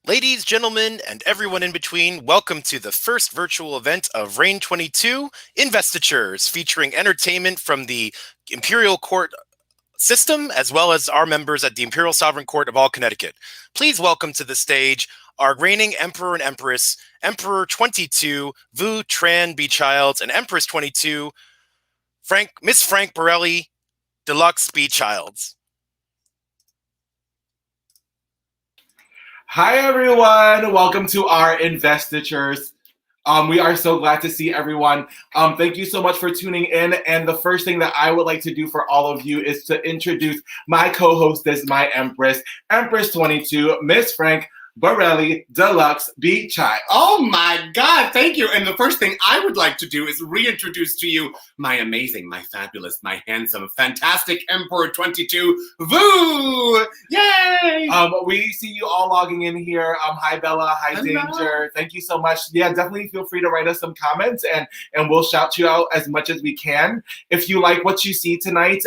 Ladies, gentlemen, and everyone in between, welcome to the first virtual event of Reign 22 Investitures, featuring entertainment from the Imperial Court System, as well as our members at the Imperial Sovereign Court of all Connecticut. Please welcome to the stage our reigning Emperor and Empress, Emperor 22, Vu Tran B. Childs, and Empress 22, Miss Frank Borelli, Deluxe B. Childs. Hi, everyone. Welcome to our Investitures. We are so glad to see everyone. Thank you so much for tuning in. And the first thing that I would like to do for all of you is to introduce my co-hostess, my Empress, Empress 22, Miss Frank Borelli, Deluxe B. Child. Oh my God, thank you. And the first thing I would like to do is reintroduce to you my amazing, my fabulous, my handsome, fantastic Emperor 22, Vu! Yay! We see you all logging in here. Hi, Bella. Hi, Hello. Danger. Thank you so much. Yeah, definitely feel free to write us some comments and we'll shout you out as much as we can. If you like what you see tonight,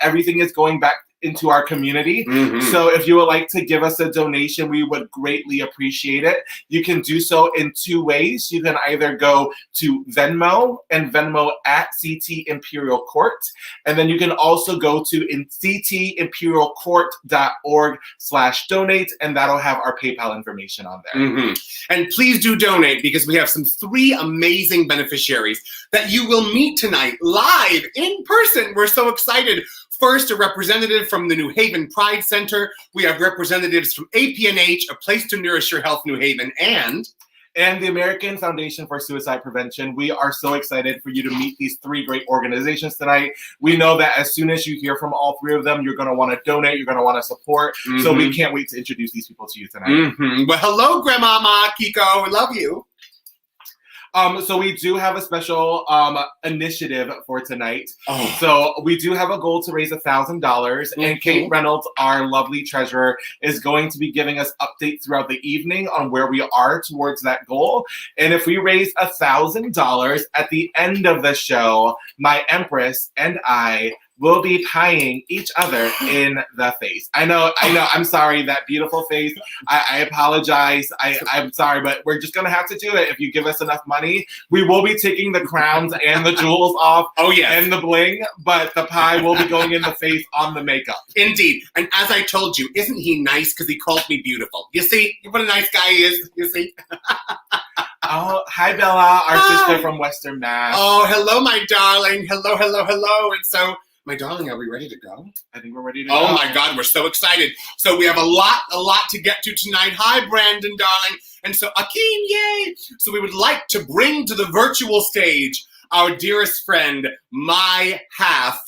everything is going back into our community. So if you would like to give us a donation, we would greatly appreciate it. You can do so in two ways. You can either go to Venmo and Venmo at CT Imperial Court. And then you can also go to ctimperialcourt.org/donate, and that'll have our PayPal information on there. And please do donate, because we have some 3 amazing beneficiaries that you will meet tonight live in person. We're so excited. First, a representative from the New Haven Pride Center. We have representatives from APNH, A Place to Nourish Your Health New Haven, and the American Foundation for Suicide Prevention. We are so excited for you to meet these 3 great organizations tonight. We know that as soon as you hear from all 3 of them, you're going to want to donate, you're going to want to support. So we can't wait to introduce these people to you tonight. Well, hello, Grandmama Kiko. We love you. So we do have a special initiative for tonight. So we do have a goal to raise $1,000, and Kate Reynolds, our lovely treasurer, is going to be giving us updates throughout the evening on where we are towards that goal. And if we raise $1,000 at the end of the show, my Empress and I will be pieing each other in the face. I know. I'm sorry, that beautiful face. I apologize. I'm sorry, but we're just going to have to do it. If you give us enough money, we will be taking the crowns and the jewels off. And the bling, but the pie will be going in the face on the makeup. Indeed. And as I told you, isn't he nice? Because he called me beautiful. You see what a nice guy he is? You see? Oh, hi, Bella, our sister from Western Mass. Oh, hello, my darling. Hello, hello, hello. And so, my darling, are we ready to go? I think we're ready to go. Oh my God, we're so excited. So we have a lot to get to tonight. Hi, Brandon, darling. And so, Akeem, yay. So we would like to bring to the virtual stage our dearest friend, my half,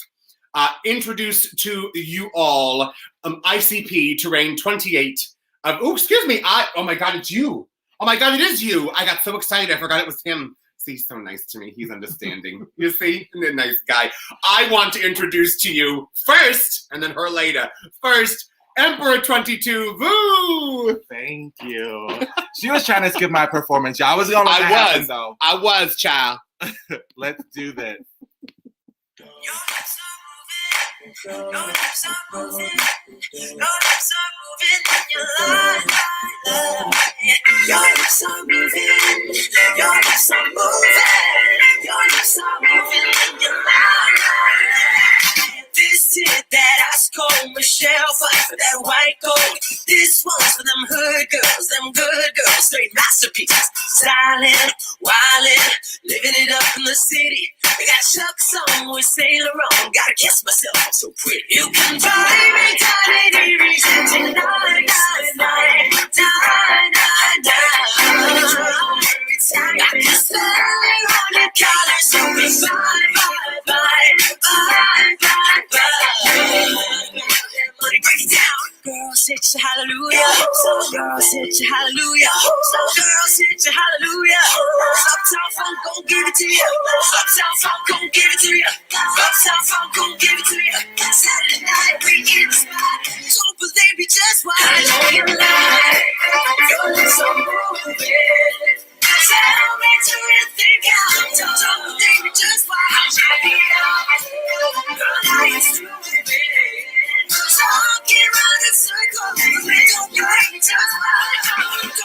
introduce to you all ICP to Reign 28. Oh, excuse me. Oh my God, it's you. Oh my God, it is you. I got so excited. I forgot it was him. He's so nice to me. He's understanding. You see? A nice guy. I want to introduce to you first, and then her later. First, Emperor 22, Vu! Thank you. She was trying to skip my performance, y'all. I was going to happen, though. I was, child. Let's do this. Your lips are moving. Your lips are moving in your life. Your lips are moving. Your lips are moving. Your lips are moving in your life. This is that ISCofAllCT Michelle fight for that white gold. This one's for them hood girls, them good girls, straight masterpieces. Silent, wildin', living it up in the city. I got Chuck's on with Sailor on. Gotta kiss myself, I'm so pretty. You can drive me tonight. Got this feeling on your collar, so we break it down. Girls, hit your hallelujah. Girls, hit your hallelujah. Girls, hit your hallelujah. Uptown funk gon' give it to you. Uptown funk gon' give it to you. Uptown funk gon' give it to you. Saturday night, we in the spot. Don't believe me, just watch. I know you lie. Your lips are moving. Tell me, do you think I'm done? Don't believe me, just watch. Girl, how you doing? Talking round in circles, we don't break just watch.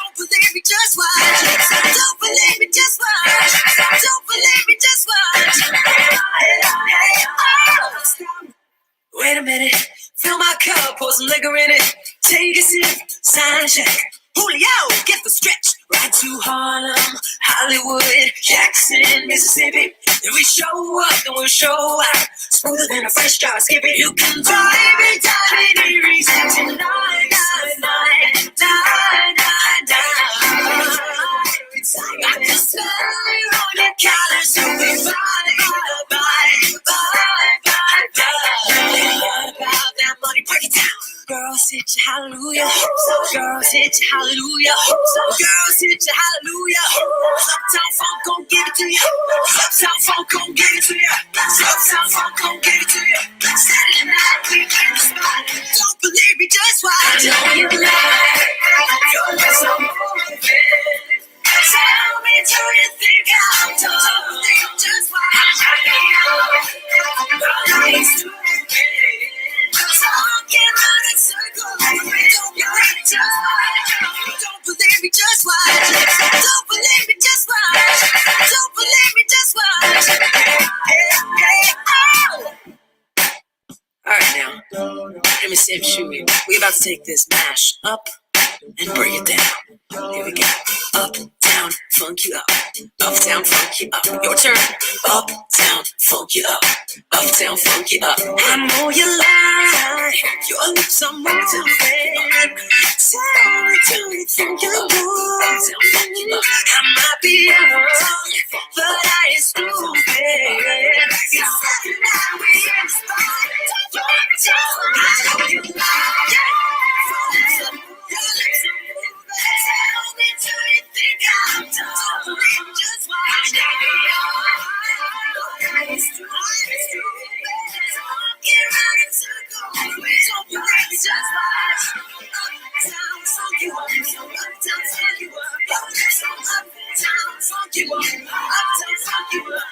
Jackson, Mississippi. And we show up and we'll show out. Smoother than a fresh drop skipping. You can buy every time any reason tonight, night. I can smell it on your collar, so we bye. About that money, break it down. Girls hit you hallelujah. Girls hit you hallelujah. Girls hit you hallelujah. Uptown Funk gon' give it to you. Uptown Funk gon' give it to you. Uptown Funk gon' give it to you. Saturday night we in the spot. Don't believe me, just watch. Don't you lie. You're just so moving. Tell me, do you think I'm done? Just watch. I'm stupid. Talking around in circles. Don't believe me, just watch. Don't believe me, just watch. Don't believe me, just watch. All right, now, let me see if we about to take this mash up and bring it down. Here we go. Up, down, funk you up. Up, down, funk you up. Your turn. Up, down, funk you up. Up, down, funk you up. I know you lie. Your lips are moving. Tell me, do you think you're good? Up, down, funk you up. I might be young, but I ain't stupid. It's Saturday night, we in the spot. I know you lie. Tell me, do you think I'm done? Just watch get around in circles. Don't believe me, just watch. Uptown, funk you up. Uptown, funk you up. Uptown, funk you up. Uptown, funk you up.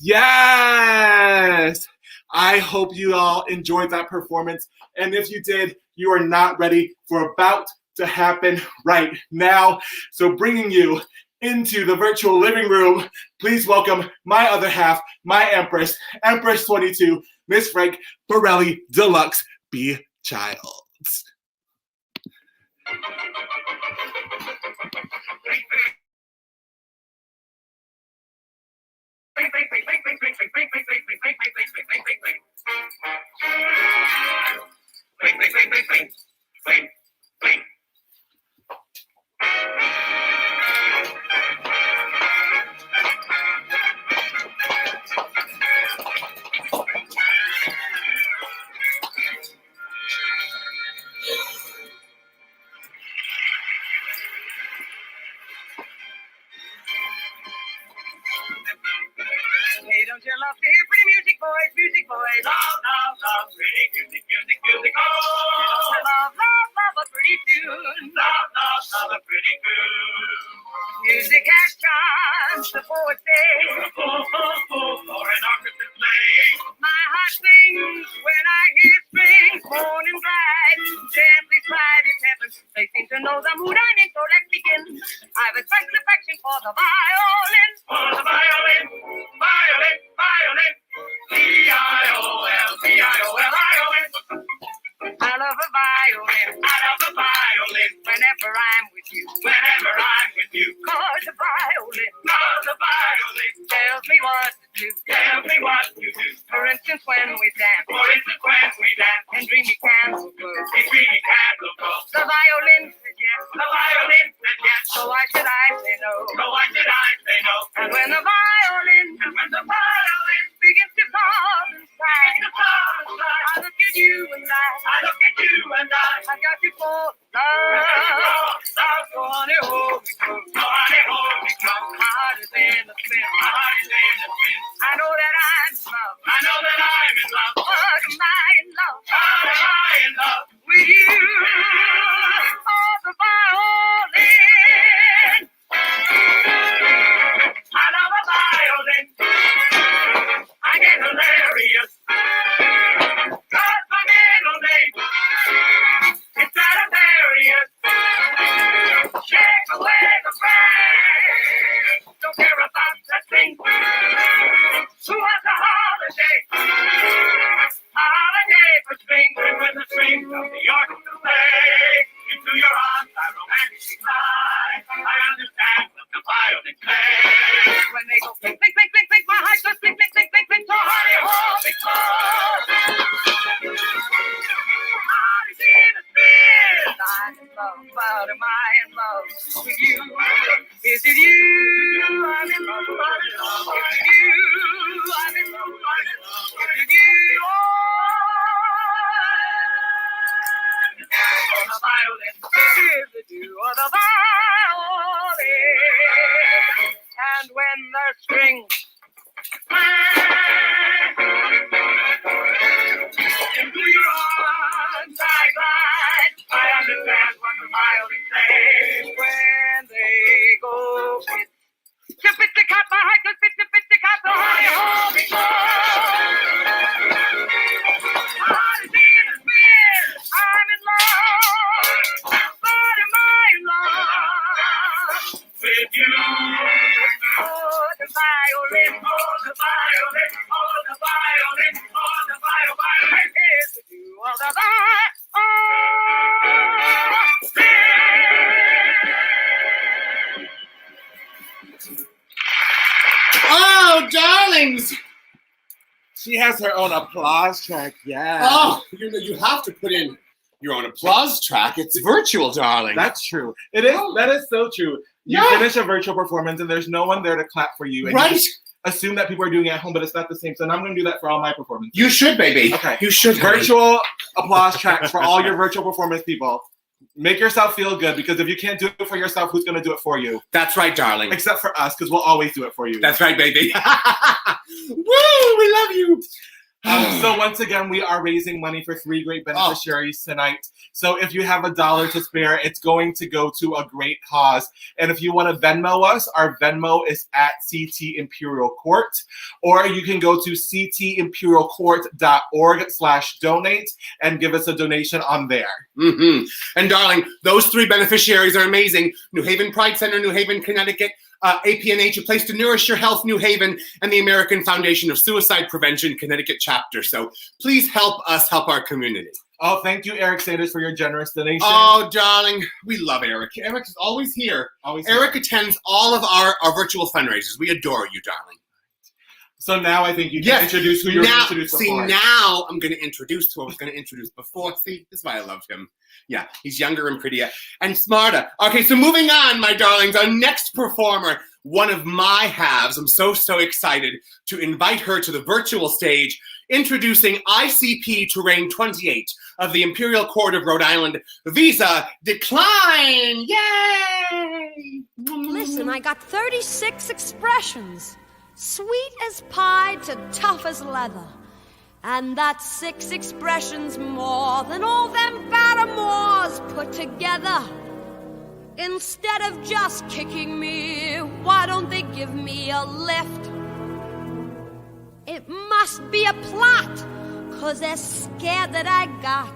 Yes! I hope you all enjoyed that performance. And if you did, you are not ready for about to happen right now. So bringing you into the virtual living room, please welcome my other half, my Empress, Empress 22, Miss Frank Borelli Deluxe B. Childs. Hey, don't you love to hear pretty music, boys, music, boys? Love, love, love, pretty music, music, music, oh! Love, love, love a pretty tune. Love, love, love a pretty tune. Music has charms, the poet says. For an orchestra play. My heart sings when I hear strings moaning bright, gently slide in heaven. They seem to know the mood I'm in, so let's begin. I've a special affection for the violin. For the violin, violin, violin. V-I-O-L, V-I-O-L-I-O-N. I love a violin. I love a violin. Whenever I'm with you. Whenever I'm with you. Cause the violin. Cause the violin. Tells me what to do. Tells me what to do. For instance, when we dance. For instance, when we dance. And dreamy candle glow. And dreamy candle glow. The violin says yes. The violin says yes. So why should I say no? So why should I say no? And when the violin. And when the violin. Begins to fall inside. I look at you and I look at you and I got you for love. So honey, hold me close. So honey, hold me close. My heart is in the spin. My heart is in the spin. I know that I'm in love. I know that I'm in love. What am I in love? What am I in love? With you. Oh, the violin. I love a violin. I get hilarious. Cause my middle name is Stradivarius. Shake away the pain. Don't care about that thing. Who has a holiday? but am I in love with you? Is it you I'm in love with? Is it you I'm in love with? Is it you? Or the violin? Is it you or the violin? And when the strings into your arms I glide, I understand what the violin says when they go Chip-it-the-cat, the high, holding heart is in a spin. I'm in love, but am I in love with you? Oh, the violin, oh, the violin, oh, the violin, oh, the violin is with you. Oh, the violin. Oh, darlings! She has her own applause track, yeah. Oh, you have to put in your own applause track. It's virtual, darling. That's true. It is. That is so true. You Yeah. finish a virtual performance and there's no one there to clap for you. And Right? you just assume that people are doing it at home, but it's not the same. So now I'm going to do that for all my performances. You should, baby. Okay. You should. honey. Virtual applause tracks for all your virtual performance people. Make yourself feel good, because if you can't do it for yourself, who's going to do it for you? That's right, darling. Except for us, because we'll always do it for you. That's right, baby. Woo! We love you. So once again, we are raising money for 3 great beneficiaries tonight. So if you have $1 to spare, it's going to go to a great cause. And if you want to Venmo us, our Venmo is at CT Imperial Court, or you can go to ctimperialcourt.org/donate and give us a donation on there. Mm-hmm. And darling, those 3 beneficiaries are amazing. New Haven Pride Center, New Haven, Connecticut, APNH, A Place to Nourish Your Health, New Haven, and the American Foundation of Suicide Prevention, Connecticut chapter. So please help us help our community. Oh, thank you, Eric Saders, for your generous donation. Oh, darling, we love Eric. Eric is always here. Eric attends all of our virtual fundraisers. We adore you, darling. So now I think you can introduce who you're going to introduce before. See, now I'm going to introduce who I was going to introduce before. See, this is why I love him. Yeah, he's younger and prettier and smarter. Okay, so moving on, my darlings. Our next performer, one of my halves. I'm so excited to invite her to the virtual stage, introducing ICP Terrain 28 of the Imperial Court of Rhode Island, Visa Decline. Yay! Listen, I got 36 expressions. Sweet as pie to tough as leather. And that's 6 expressions more than all them Fatamores put together. Instead of just kicking me, why don't they give me a lift? It must be a plot, 'cause they're scared that I got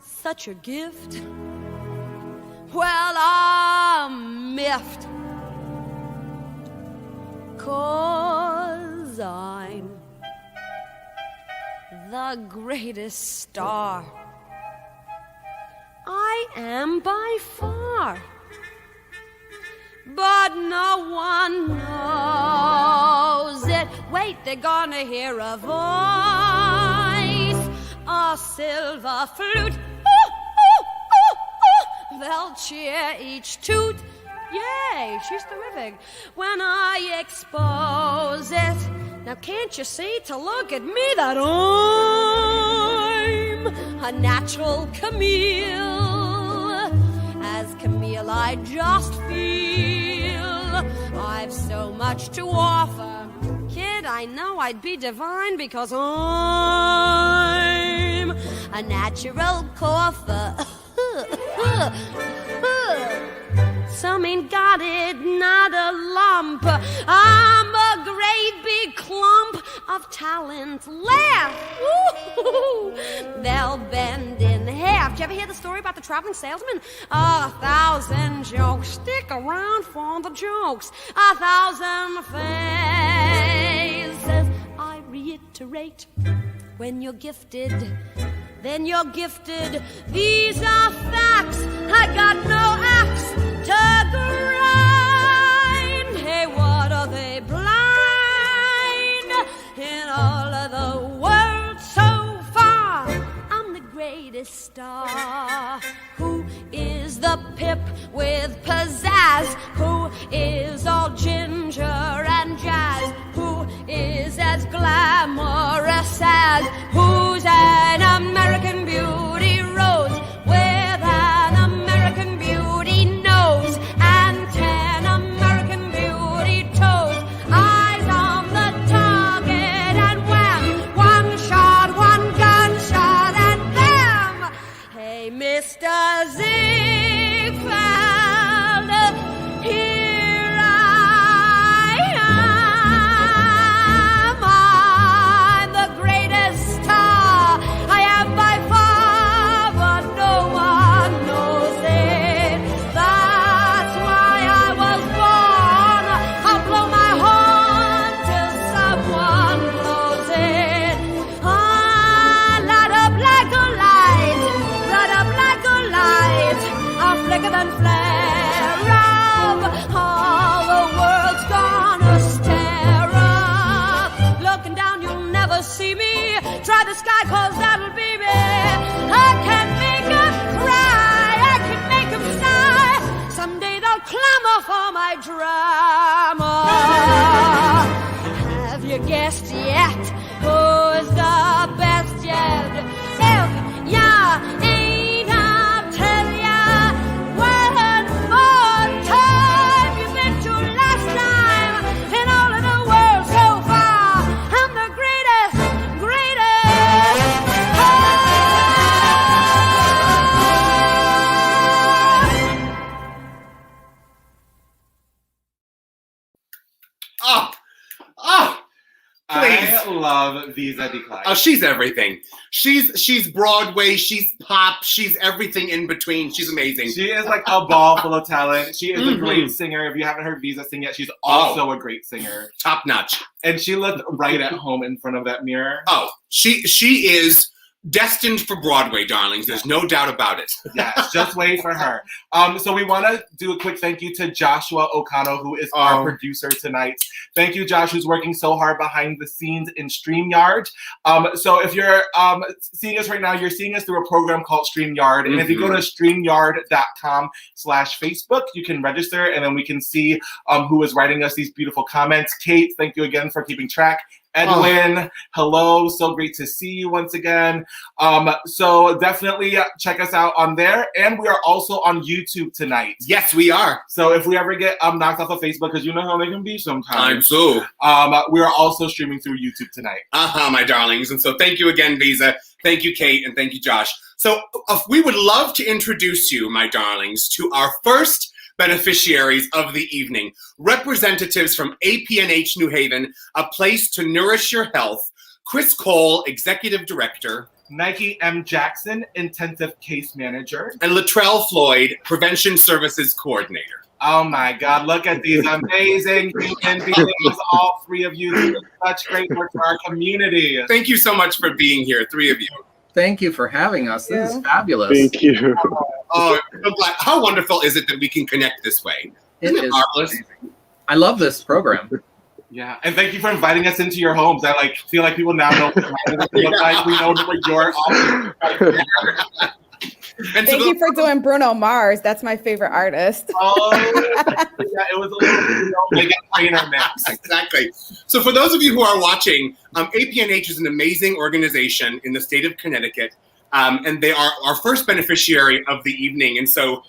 such a gift. Well, I'm miffed, 'cause I'm the greatest star. I am by far. But no one knows it. Wait, they're gonna hear a voice, a silver flute. Ooh, ooh, ooh, ooh. They'll cheer each toot. Yay, she's terrific. When I expose it, now can't you see to look at me that I'm a natural Camille? As Camille I just feel I've so much to offer. Kid, I know I'd be divine because I'm a natural cougher. Some ain't got it, not a lump. I'm a great big clump of talent. Laugh! Woo-hoo-hoo. They'll bend in half. Did you ever hear the story about the traveling salesman? 1,000 jokes. Stick around for the jokes. 1,000 faces. I reiterate, when you're gifted, then you're gifted. These are facts. I got no axe to grind. Hey, what are they blind? In all of the world so far, I'm the great greatest star? Who is the pip with pizzazz? Who is all ginger and jazz? Who is as glamorous as? Who's an American Beauty rose with an American Beauty nose and 10 American Beauty toes? Eyes on the target and wham! One shot, one gunshot and bam! Hey, Mr. Ziegfeld, here I am. I'm the greatest star. I am by far, but no one knows it. That's why I was born. I'll blow my horn till someone blows it. Light up like a light, light up like a light, a flicker than flare up. All the world's gonna stare up. Looking down, you'll never see me. Try the sky, 'cause that'll be me. I can make 'em cry, I can make 'em sigh. Someday they'll clamor for my drama. Have you guessed yet who's the best yet? If ya ain't, I'll tell ya one more time. You've been to last time in all of the world so far. I'm the greatest, greatest. Oh, oh, please. I love Visa Decline. Oh, she's everything. She's Broadway, she's pop, she's everything in between. She's amazing. She is like a ball full of talent. She is a Mhm. great singer. If you haven't heard Visa sing yet, she's also a great singer. Top notch. And she looked right at home in front of that mirror. Oh, she is destined for Broadway, darlings. There's no doubt about it. Yes, just wait for her. So we want to do a quick thank you to Joshua Okano, who is our producer tonight. Thank you, Josh, who's working so hard behind the scenes in StreamYard. So if you're seeing us right now, you're seeing us through a program called StreamYard. And if you go to StreamYard.com/Facebook, you can register, and then we can see who is writing us these beautiful comments. Kate, thank you again for keeping track. Edwin, hello, so great to see you once again. So definitely check us out on there, and we are also on YouTube tonight. Yes, we are. So if we ever get knocked off of Facebook, because you know how they can be sometimes. I'm so. We are also streaming through YouTube tonight. My darlings. And so thank you again, Visa. Thank you, Kate, and thank you, Josh. So we would love to introduce you, my darlings, to our first beneficiaries of the evening, representatives from APNH New Haven, a place to nourish your health. Chris Cole, Executive Director. Nike M. Jackson, Intensive Case Manager. And Latrell Floyd, Prevention Services Coordinator. Oh my God, look at these amazing human beings, all three of you do such great work for our community. Thank you so much for being here, three of you. Thank you for having us. This is fabulous. Thank you. Oh, I'm so glad. How wonderful is it that we can connect this way? Isn't it marvelous? I love this program. Yeah, and thank you for inviting us into your homes. I feel like people now know what we look like. We know what you're offering. And Thank you for doing Bruno Mars. That's my favorite artist. Oh, yeah, it was a little Megan Trainor mix. Exactly. So for those of you who are watching, APNH is an amazing organization in the state of Connecticut, and they are our first beneficiary of the evening. And so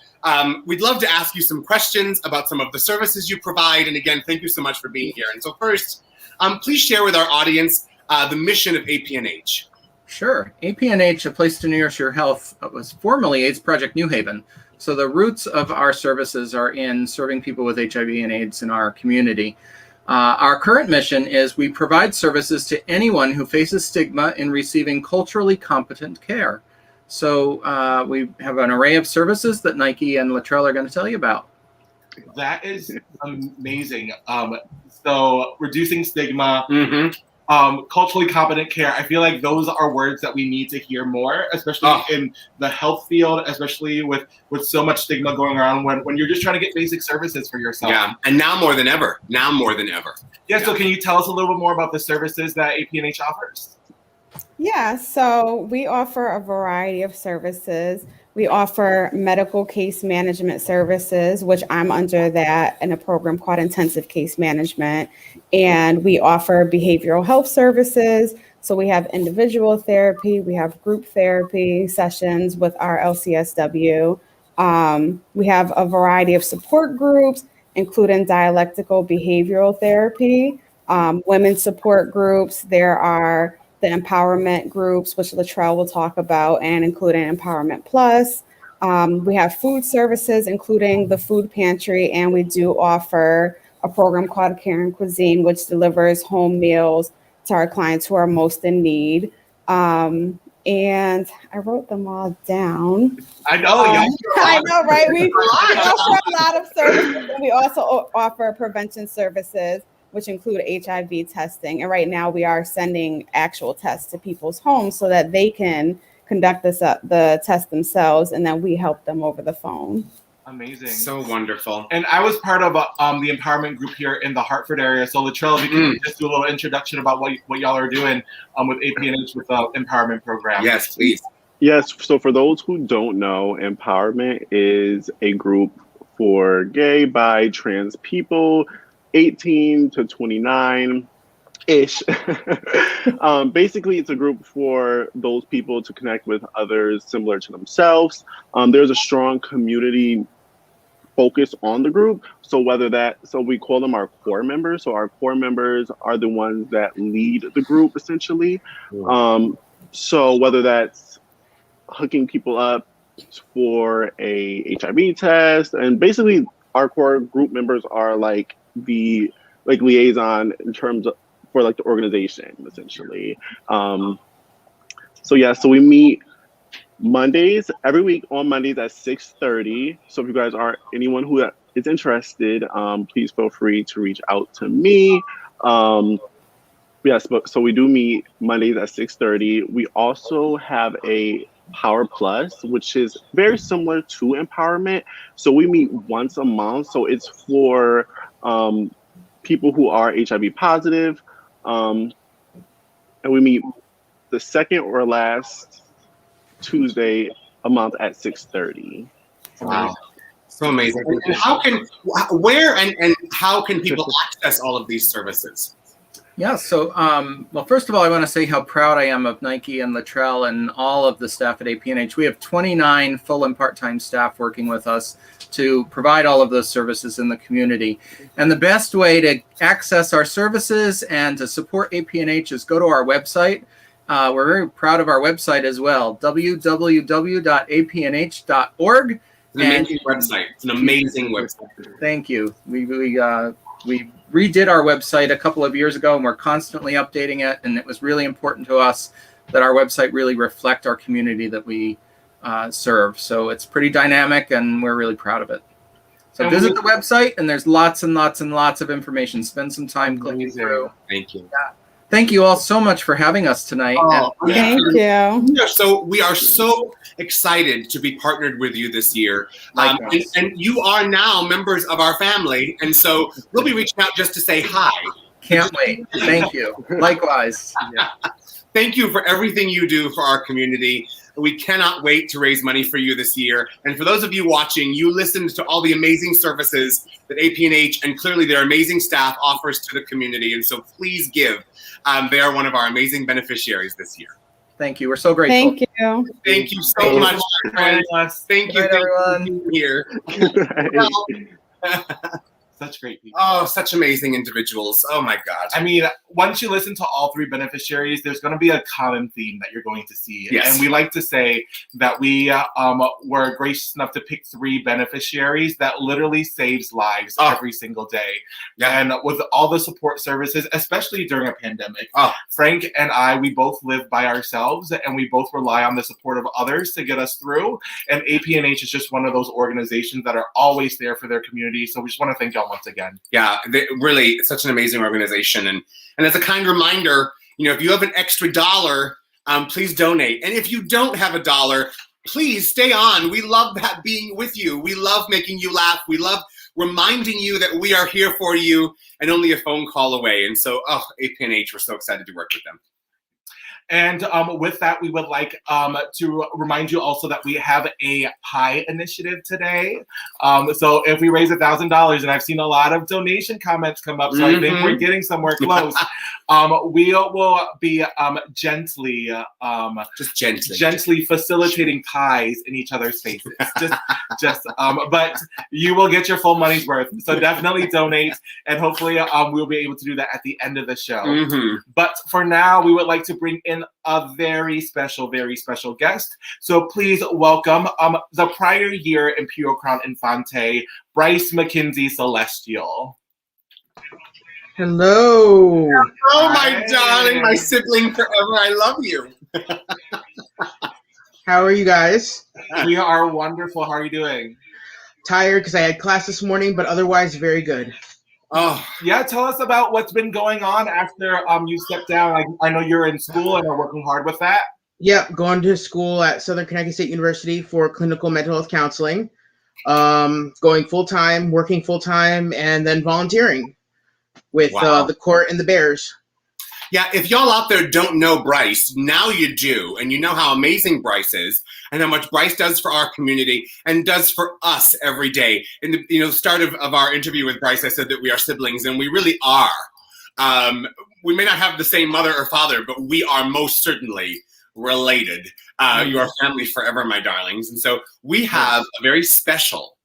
we'd love to ask you some questions about some of the services you provide. And again, thank you so much for being here. And so first, please share with our audience the mission of APNH. Sure. APNH, a place to nourish your health, was formerly AIDS Project New Haven. So the roots of our services are in serving people with HIV and AIDS in our community. Our current mission is we provide services to anyone who faces stigma in receiving culturally competent care. So we have an array of services that Nike and Latrell are going to tell you about. That is amazing. So reducing stigma, culturally competent care. I feel like those are words that we need to hear more, especially in the health field, especially with so much stigma going around when you're just trying to get basic services for yourself. Yeah, and now more than ever. Now more than ever. Yeah, so can you tell us a little bit more about the services that APNH offers? Yeah, so we offer a variety of services. We offer medical case management services, which I'm under that in a program called Intensive Case Management. And we offer behavioral health services. So we have individual therapy, we have group therapy sessions with our LCSW. We have a variety of support groups, including dialectical behavioral therapy, women's support groups. There are the empowerment groups, which Latrell will talk about, and including Empowerment Plus. We have food services, including the food pantry, and we do offer a program called Care and Cuisine, which delivers home meals to our clients who are most in need. And I wrote them all down. I know, yeah. I know, right? We offer a lot of services. And we also offer prevention services, which include HIV testing. And right now we are sending actual tests to people's homes so that they can conduct the test themselves, and then we help them over the phone. Amazing. So wonderful. And I was part of the empowerment group here in the Hartford area. So Latrell, if you could just do a little introduction about what y'all are doing with APNH with the empowerment program. Yes, please. Yes, so for those who don't know, Empowerment is a group for gay, bi, trans people, 18 to 29-ish. Basically, it's a group for those people to connect with others similar to themselves. There's a strong community focus on the group. So we call them our core members. So our core members are the ones that lead the group, essentially. So whether that's hooking people up for a HIV test, and basically our core group members are like the liaison in terms of for like the organization, essentially. So we meet Mondays every week on Mondays at 6:30. So if you guys are anyone who is interested, please feel free to reach out to me. So we do meet Mondays at 6:30. We also have a Power Plus, which is very similar to Empowerment. So we meet once a month. So it's for people who are HIV positive. And we meet the second or last Tuesday a month at 6:30. Wow. So amazing. And where and how can people access all of these services? Yeah, so, well, first of all, I want to say how proud I am of Nike and Latrell and all of the staff at APNH. We have 29 full and part-time staff working with us to provide all of those services in the community. And the best way to access our services and to support APNH is go to our website. We're very proud of our website as well, www.apnh.org. It's an amazing website. It's an amazing website. Thank you. We redid our website a couple of years ago, and we're constantly updating it. And it was really important to us that our website really reflect our community that we serve. So it's pretty dynamic, and we're really proud of it. So visit the website, and there's lots and lots and lots of information. Spend some time clicking through. Thank you. Yeah. Thank you all so much for having us tonight. Thank you. So we are so excited to be partnered with you this year. And you are now members of our family. And so we'll be reaching out just to say hi. Can't wait. Thank you. Likewise. Yeah. Thank you for everything you do for our community. We cannot wait to raise money for you this year. And for those of you watching, you listened to all the amazing services that APNH and clearly their amazing staff offers to the community. And so please give. They are one of our amazing beneficiaries this year. Thank you. We're so grateful. Thank you. Thank you so much, friends. Thank you, everyone. for being here. Such great people. Oh, such amazing individuals. Oh my God. I mean, once you listen to all three beneficiaries, there's going to be a common theme that you're going to see. Yes. And we like to say that we were gracious enough to pick three beneficiaries that literally saves lives every single day. Yeah. And with all the support services, especially during a pandemic, Frank and I, we both live by ourselves and we both rely on the support of others to get us through. And APNH is just one of those organizations that are always there for their community. So we just want to thank y'all once again. Yeah, really, it's such an amazing organization. And as a kind reminder, if you have an extra dollar, please donate. And if you don't have a dollar, please stay on. We love that being with you. We love making you laugh. We love reminding you that we are here for you and only a phone call away. And so, APNH, we're so excited to work with them. And with that, we would like to remind you also that we have a pie initiative today. So if we raise $1,000, and I've seen a lot of donation comments come up, so I think we're getting somewhere close. We will be gently facilitating pies in each other's faces. But you will get your full money's worth. So definitely donate, and hopefully we'll be able to do that at the end of the show. But for now, we would like to bring in a very special guest. So please welcome the prior year Imperial Crown Infante, Bryce McKenzie Celestial. Hello. Oh, my darling, my sibling forever. I love you. How are you guys? We are wonderful. How are you doing? Tired because I had class this morning, but otherwise very good. Oh, yeah. Tell us about what's been going on after you stepped down. I know you're in school and are working hard with that. Yep, going to school at Southern Connecticut State University for clinical mental health counseling. Going full-time, working full-time, and then volunteering with the court and the Bears. Yeah, if y'all out there don't know Bryce, now you do, and you know how amazing Bryce is, and how much Bryce does for our community and does for us every day. In the start of our interview with Bryce, I said that we are siblings, and we really are. We may not have the same mother or father, but we are most certainly related. You are family forever, my darlings, and so we have a very special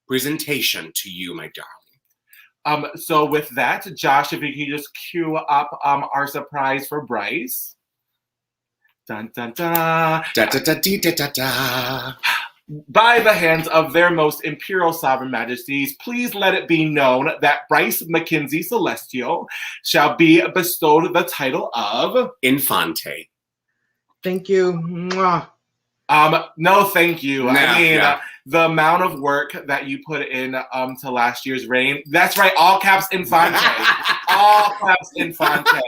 presentation to you, my darling. So with that, Josh, if you can just cue up our surprise for Bryce. Dun, dun, dun. Da, da, da, dee, da, da, da. By the hands of their most imperial sovereign majesties, please let it be known that Bryce McKenzie Celestial shall be bestowed the title of Infante. Thank you. Mwah. No, thank you. I mean, yeah. The amount of work that you put in to last year's reign. That's right, all caps Infante. All caps Infante.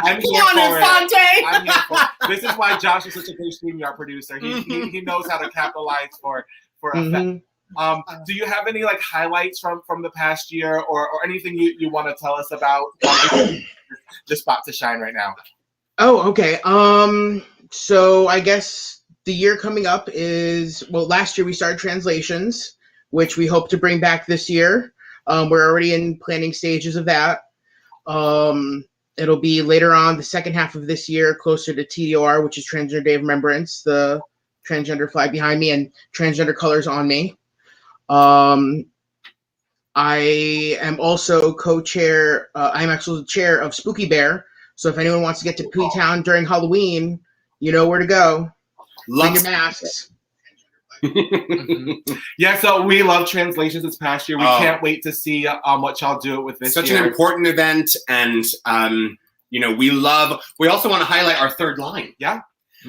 I'm here for Infante! it. I'm here for it. This is why Josh is such a great StreamYard producer. He knows how to capitalize for effect. Do you have any highlights from the past year or anything you want to tell us about the spot to shine right now? Oh, okay. So I guess the year coming up is, last year we started translations, which we hope to bring back this year. We're already in planning stages of that. It'll be later on the second half of this year, closer to TDR, which is Transgender Day of Remembrance, the transgender flag behind me and transgender colors on me. I am also co-chair, I'm actually the chair of Spooky Bear. So if anyone wants to get to P-Town during Halloween, you know where to go. Bring your masks. Yeah, so we love translations this past year. We can't wait to see what y'all do with this Such year. an important event, and we also want to highlight our third line. Yeah.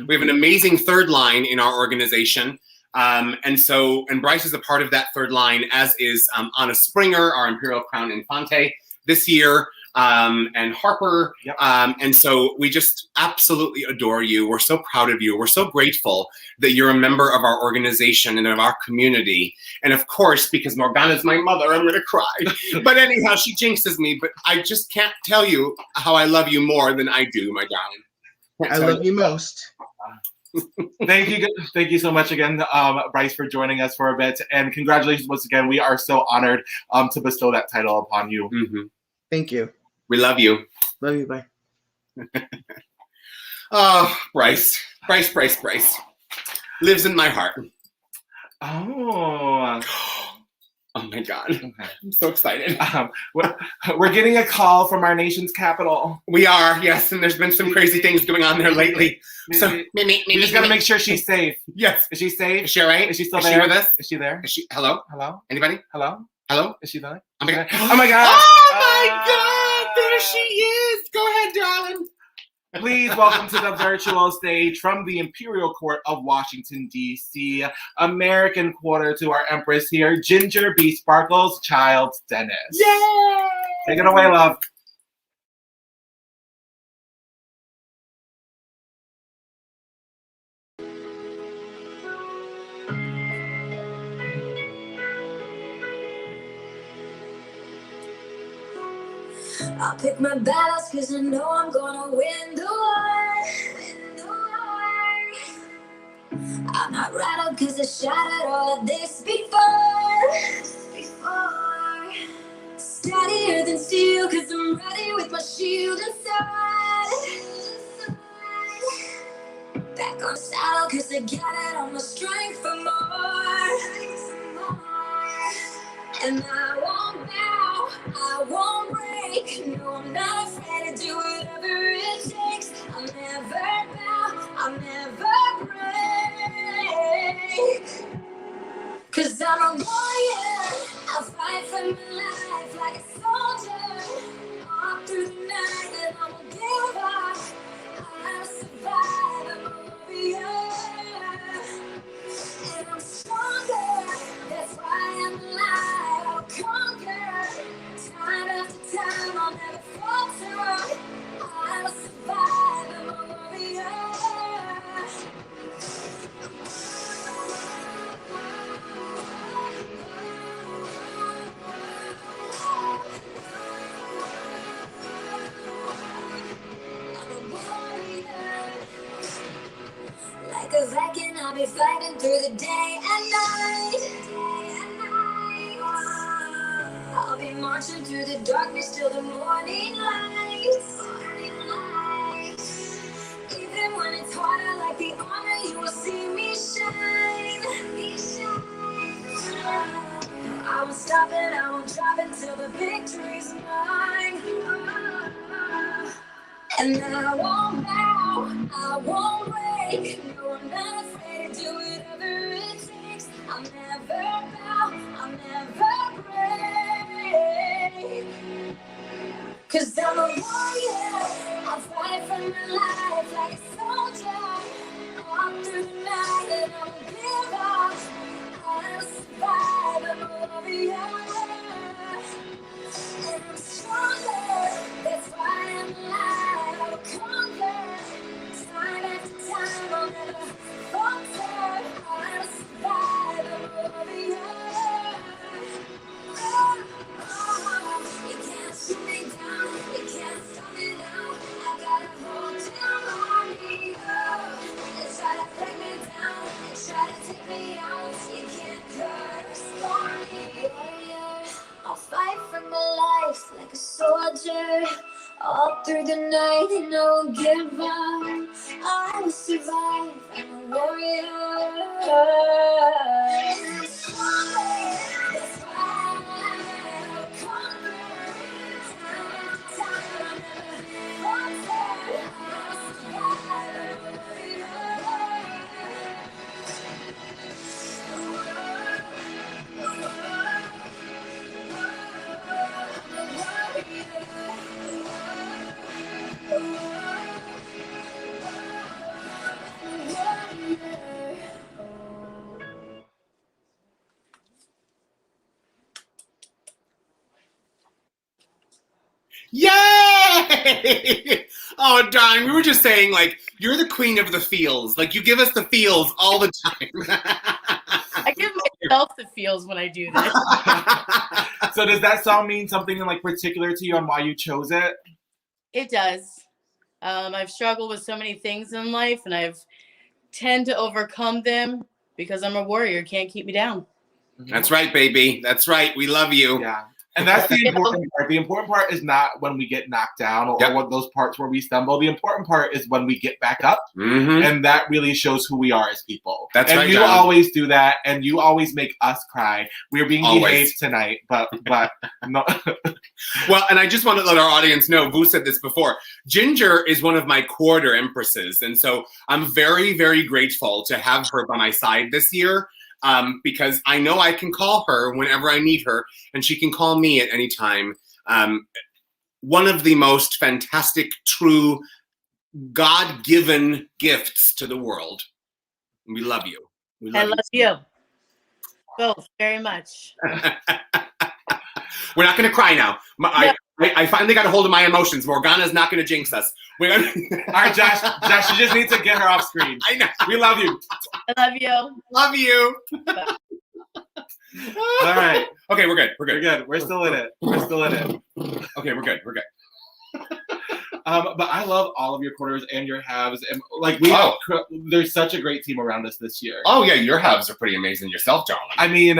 We have an amazing third line in our organization. And Bryce is a part of that third line, as is Anna Springer, our Imperial Crown Infante this year, and Harper. Yep. And so we just absolutely adore you. We're so proud of you. We're so grateful that you're a member of our organization and of our community. And of course, because Morgana's my mother, I'm going to cry. But anyhow, she jinxes me. But I just can't tell you how I love you more than I do, my darling. I love you most. Thank you so much again, Bryce, for joining us for a bit, and congratulations once again. We are so honored to bestow that title upon you. Mm-hmm. Thank you. We love you. Love you. Bye. Oh, Bryce lives in my heart. Oh. Oh my God. Okay. I'm so excited. We're getting a call from our nation's capital. We are, yes, and there's been some crazy things going on there lately. So we just gotta make sure she's safe. Yes. Is she safe? Is she all right? Is she still Is there? she with us? Is she there? Is she? Hello? Hello? Anybody? Hello? Hello? Is she there? Oh my God. Oh my God. Oh my God. There she is. Go ahead, darling. Please welcome to the virtual stage from the Imperial Court of Washington, D.C., American Quarter to our Empress here, Ginger B. Sparkles, Childs Dennis. Yay! Take it away, love. I'll pick my battles cause I know I'm gonna win the war. I rattle cause I shattered all of this before. Steadier than steel cause I'm ready with my shield inside. Back on the saddle cause I got it on my strength for more. And I won't bow, I won't break. No, I'm not afraid to do whatever it takes. I'll never bow, I'll never break. Cause I'm a warrior, I'll fight for my life like a soldier. All through the night and I won't give up. I'll survive, I'm a warrior. And I'm stronger, that's why I'm alive. I'll conquer, time after time, I'll never falter. I'll survive, I'm a warrior. Like a Viking, I'll be fighting through the day and night. I'll be marching through the darkness till the morning light. Even when it's harder, like the armor, you will see me shine. I won't stop and I won't drop until the victory's mine. And I won't bow, I won't break. No, I'm not afraid to do whatever it takes. I'll never bow, I'll never break. Cause I'm a warrior, I'll fight for my life like a soldier. Walk through the night and I won't give up. I'll survive, I'm a warrior. And I'm stronger, that's why I'm alive. I'll conquer, time after time, I'll never falter. I'll survive, I'm a warrior. You can't shoot me down, you can't stop me now. I gotta hold down on me. They try to break me down, they try to take me out. You can't curse for me. I'll fight for my life like a soldier. All through the night and I won't give up. I will survive, I'm a warrior. That's why I'll conquer. Time after time, I'll never falter. I'll survive, I'm a Yay! Oh, darling, we were just saying, like, you're the queen of the feels. Like, you give us the feels all the time. I give myself the feels when I do this. So does that song mean something like particular to you on why you chose it? It does. I've struggled with so many things in life, and I've tend to overcome them because I'm a warrior. Can't keep me down. That's right, baby. That's right. We love you. Yeah. And that's the important part. The important part is not when we get knocked down or what those parts where we stumble. The important part is when we get back up. Mm-hmm. And that really shows who we are as people. That's and right, you John. always do that, and you always make us cry. We're being behaved tonight, but no. Well, and I just want to let our audience know, Vu said this before, Ginger is one of my quarter empresses. And so I'm very, very grateful to have her by my side this year. Because I know I can call her whenever I need her, and she can call me at any time. One of the most fantastic, true, God-given gifts to the world. We love you. I love you both very much. We're not going to cry now. I finally got a hold of my emotions. Morgana's not going to jinx us. All right, Josh, you just need to get her off screen. I know. We love you. I love you. Love you. All right. Okay, we're good. We're good. We're still in it. Okay, we're good. But I love all of your quarters and your halves, and like there's such a great team around us this year. Oh yeah, your halves are pretty amazing yourself, darling. I mean,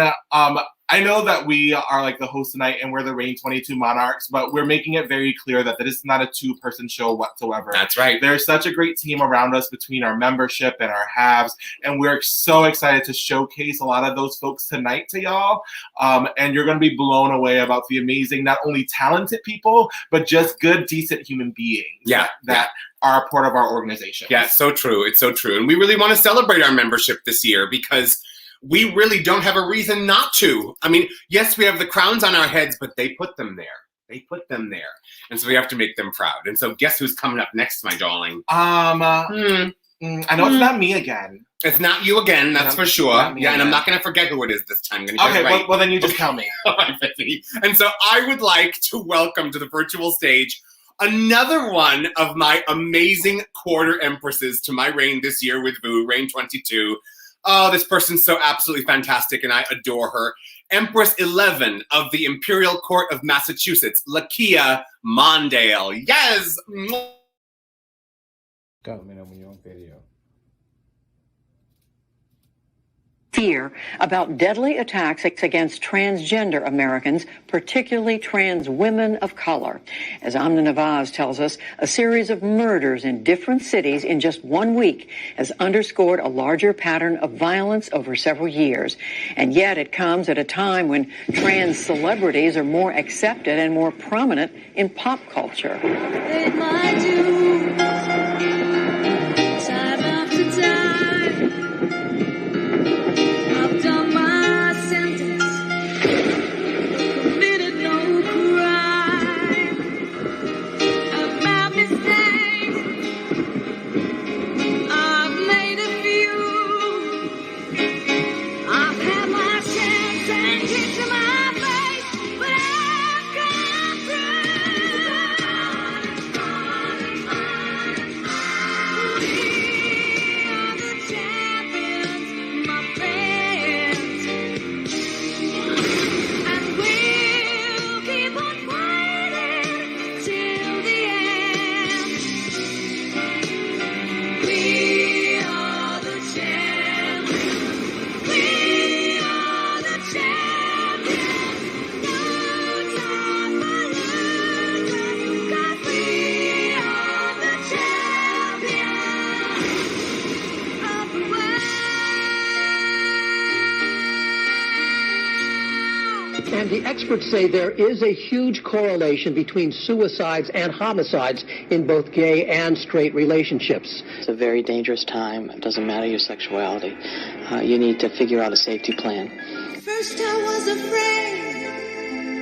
I know that we are like the host tonight and we're the Reign 22 Monarchs, but we're making it very clear that this is not a two-person show whatsoever. That's right. There's such a great team around us between our membership and our halves, and we're so excited to showcase a lot of those folks tonight to y'all. And you're going to be blown away about the amazing, not only talented people, but just good, decent human beings that are a part of our organization. Yeah, it's so true. It's so true. And we really want to celebrate our membership this year because we really don't have a reason not to. I mean, yes, we have the crowns on our heads, but they put them there. They put them there. And so we have to make them proud. And so guess who's coming up next, my darling? I know it's not me again. It's not you again, that's for sure. Yeah, and I'm not going to forget who it is this time. I'm gonna get it right. Well, then you just tell me. And so I would like to welcome to the virtual stage another one of my amazing quarter empresses to my reign this year with VU, Reign 22. Oh, this person's so absolutely fantastic, and I adore her. Empress 11 of the Imperial Court of Massachusetts, Lakia Mondale. Yes! Let me know when you're on video. Fear about deadly attacks against transgender Americans, particularly trans women of color. As Amna Nawaz tells us, a series of murders in different cities in just 1 week has underscored a larger pattern of violence over several years. And yet it comes at a time when trans celebrities are more accepted and more prominent in pop culture. And the experts say there is a huge correlation between suicides and homicides in both gay and straight relationships. It's a very dangerous time. It doesn't matter your sexuality. You need to figure out a safety plan. First I was afraid,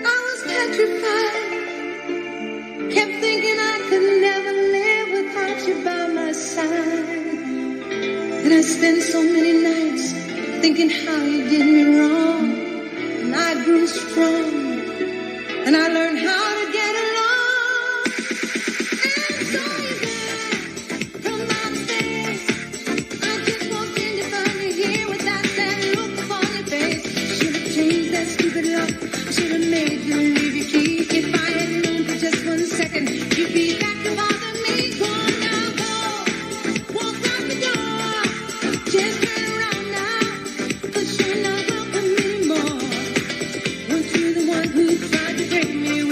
I was petrified. Kept thinking I could never live without you by my side. And I spent so many nights thinking how you did me wrong. And I grew strong, and I learned how to get along. And so you from downstairs, I just walked in to find you here with that sad look upon your face. Should have changed that stupid lock, should have made you leave your key. If I had known for just 1 second, you'd be back to bother me. Go on now, go, walk out the door, just turn around now, 'cause you're not welcome anymore. Who tried to break me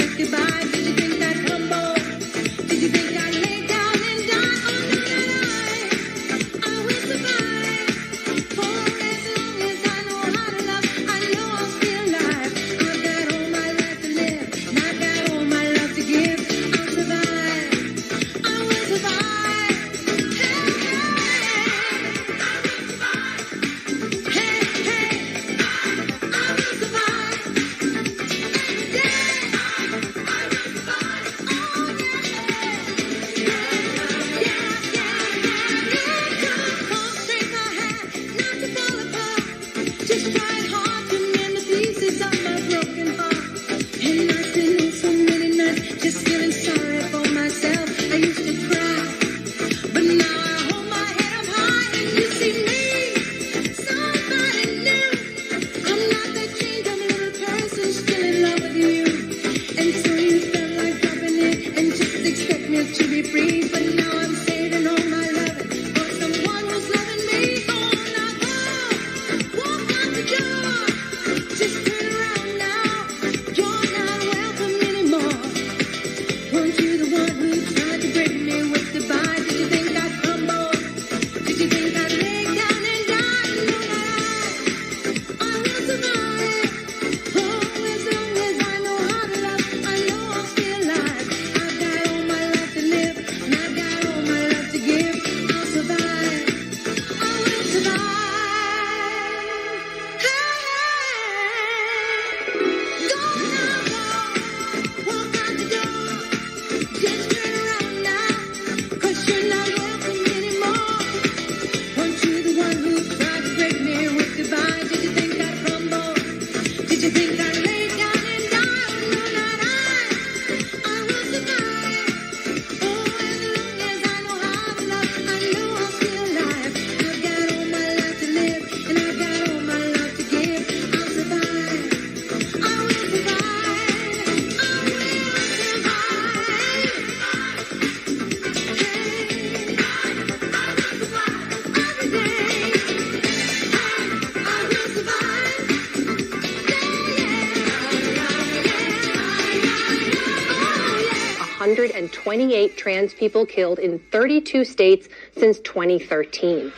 128 trans people killed in 32 states since 2013.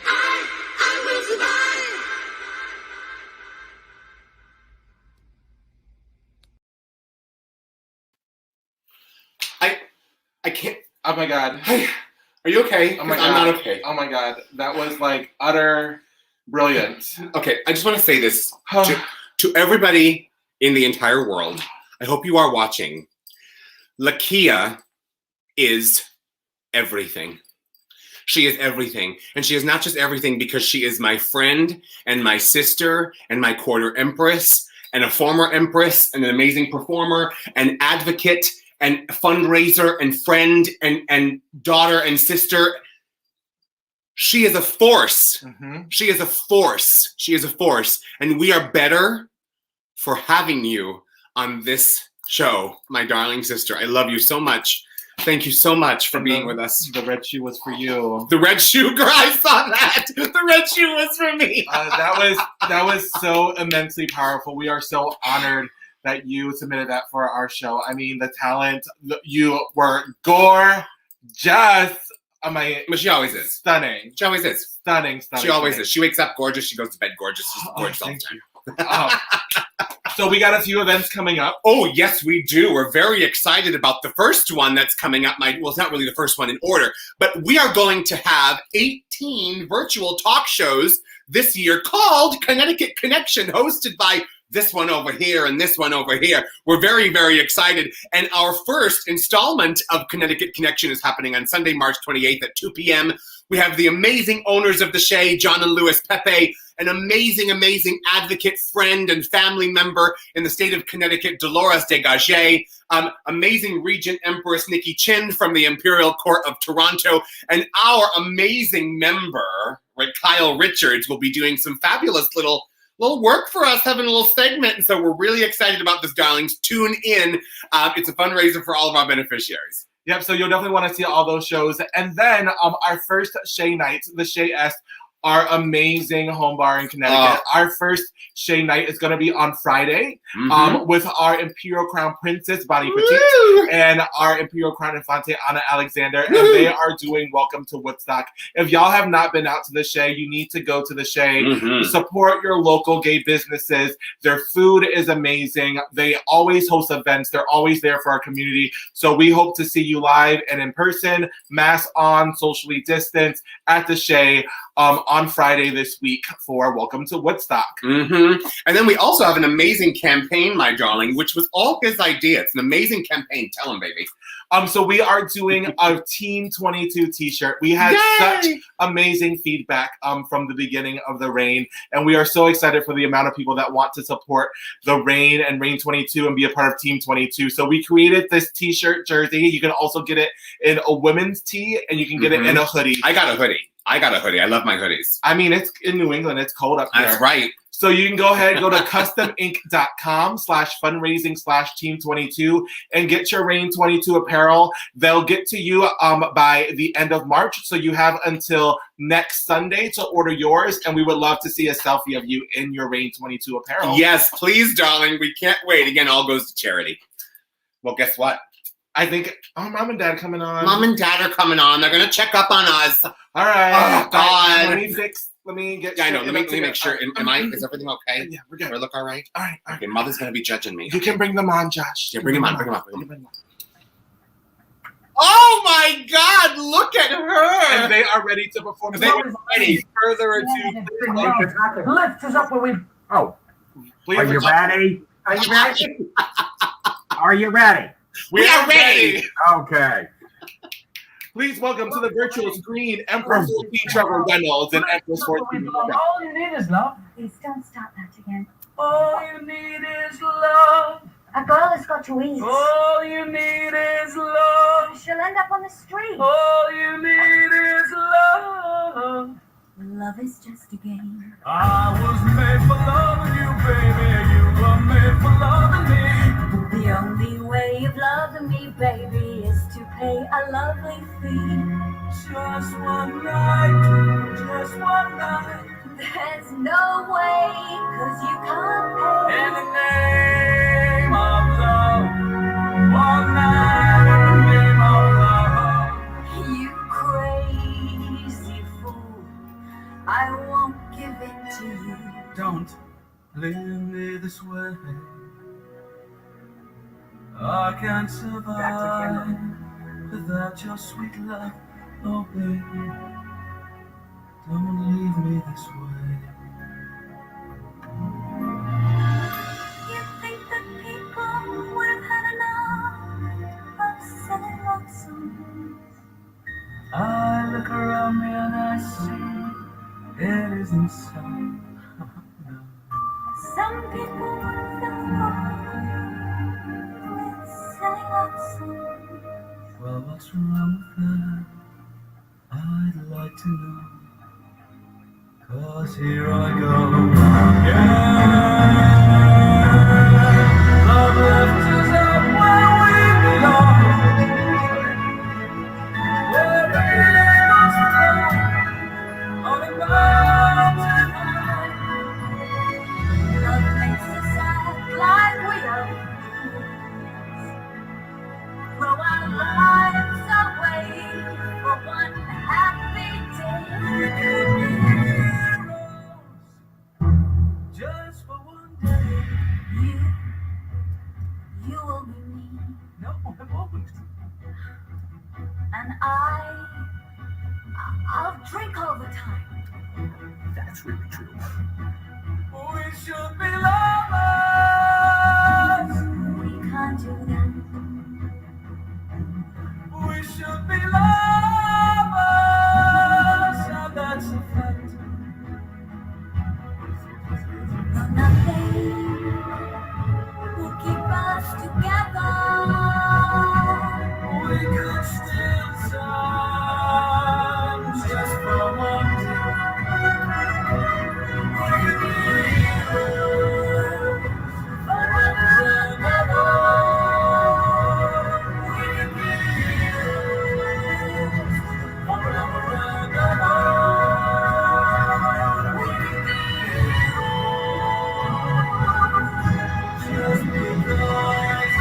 I can't. Oh my God. Are you okay? Oh my God. I'm not okay. Oh my God. That was like utter brilliance. Okay, I just want to say this to everybody in the entire world. I hope you are watching. Lakia is everything. She is everything. And she is not just everything because she is my friend and my sister and my quarter empress and a former empress and an amazing performer and advocate and fundraiser and friend and daughter and sister. She is a force. She is a force. She is a force. And we are better for having you on this show, my darling sister. I love you so much. Thank you so much for being with us. The red shoe was for you. The red shoe, girl, I saw that. The red shoe was for me. That was so immensely powerful. We are so honored that you submitted that for our show. I mean, the talent, you were gorgeous. But she always is. Stunning. She always is. Stunning. She always is. She wakes up gorgeous. She goes to bed gorgeous. She's gorgeous all the time. So we got a few events coming up. Oh, yes, we do. We're very excited about the first one that's coming up. Well, it's not really the first one in order, but we are going to have 18 virtual talk shows this year called Connecticut Connection, hosted by this one over here and this one over here. We're very, very excited. And our first installment of Connecticut Connection is happening on Sunday, March 28th at 2 p.m. We have the amazing owners of the Shea, John and Louis Pepe, an amazing, amazing advocate, friend, and family member in the state of Connecticut, Dolores Degage, amazing Regent Empress Nikki Chin from the Imperial Court of Toronto, and our amazing member, right, Kyle Richards, will be doing some fabulous little work for us, having a little segment. And so we're really excited about this, darlings. Tune in. It's a fundraiser for all of our beneficiaries. Yep, so you'll definitely want to see all those shows. And then our first Shea Nights, the Shea S, our amazing home bar in Connecticut. Our first Shea Night is going to be on Friday with our Imperial Crown Princess, Bonnie Petit, and our Imperial Crown Infante, Anna Alexander. And they are doing Welcome to Woodstock. If y'all have not been out to the Shea, you need to go to the Shea. Support your local gay businesses. Their food is amazing. They always host events. They're always there for our community. So we hope to see you live and in person, mask on, socially distanced, at the Shea on Friday this week for Welcome to Woodstock. And then we also have an amazing campaign, my darling, which was all his idea. It's an amazing campaign. Tell him, baby. So we are doing a Team 22 t-shirt. We had such amazing feedback from the beginning of the Reign, and we are so excited for the amount of people that want to support the Reign and Reign 22 and be a part of Team 22. So we created this t-shirt jersey. You can also get it in a women's tee, and you can get it in a hoodie. I got a hoodie. I love my hoodies. I mean, it's in New England. It's cold up here. That's right. So you can go ahead, go to customink.com/fundraising/team22 and get your Reign 22 apparel. They'll get to you by the end of March. So you have until next Sunday to order yours. And we would love to see a selfie of you in your Reign 22 apparel. Yes, please, darling. We can't wait. Again, all goes to charity. Well, guess what? I think, Mom and Dad coming on. Mom and Dad are coming on. They're going to check up on us. All right. Oh, God. Let me get. Yeah, I know. Let me make sure. Is everything okay? Yeah, we're good. Do I look all right? All right. Okay, Mother's going to be judging me. You can bring them on, Josh. Yeah, bring them on. Oh, my God. Look at her. And they are ready to perform. They are ready. Further ado. Lift us up when we... Oh. Please Are you ready? Are you ready? Are you ready? We are ready. Okay. Please welcome to the virtual screen, Empress 14 Trevor Reynolds and Empress 14. All you need is love. Please don't stop that again. All you need is love. A girl has got to eat. All you need is love. She'll end up on the street. All you need is love. Love is just a game. I was made for loving you, baby. You were made for loving me. The only way of loving me, baby, is to pay a lovely fee. Just one night. There's no way, 'cause you can't pay. In the name of love. One night in the name of don't leave me this way. I can't survive without your sweet love. Oh baby, don't leave me this way. You think that people would have had enough of silly love songs? I look around me and I see it isn't so. Some people would have filled the world with silly love songs. Well, what's wrong with that? I'd like to know. 'Cause here I go. Yeah. Love left us up where we belong. Where we must go on a mountain high. Love makes us act like we are fools. Throw our lives away for one happy day. Just for one day. You will be me, No, I won't. and I'll drink all the time. That's really true. We should be lovers. We can't do that. We should be lovers. And that's a fact. No, nothing will keep us together. We could steal time just for one day. We could be heroes forever and ever. We could be heroes forever and ever. We could be heroes just because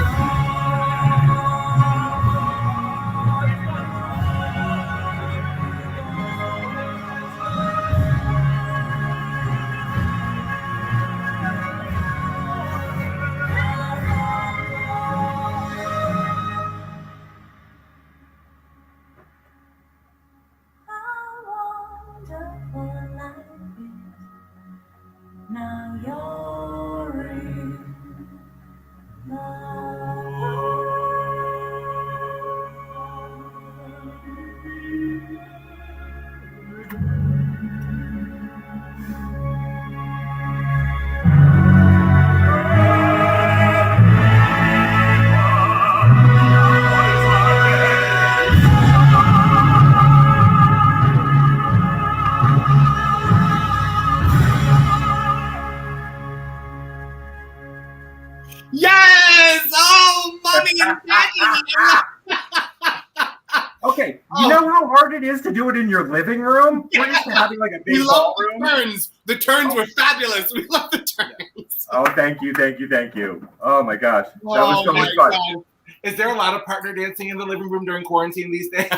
How wonderful life is. Now you're in Yes! Oh, mommy and daddy! Okay, you know how hard it is to do it in your living room? We're used to having like a We big love ballroom. the turns. The turns were fabulous. We love the turns. Oh, thank you, thank you, thank you. Oh my gosh, that was so my much fun. God. Is there a lot of partner dancing in the living room during quarantine these days?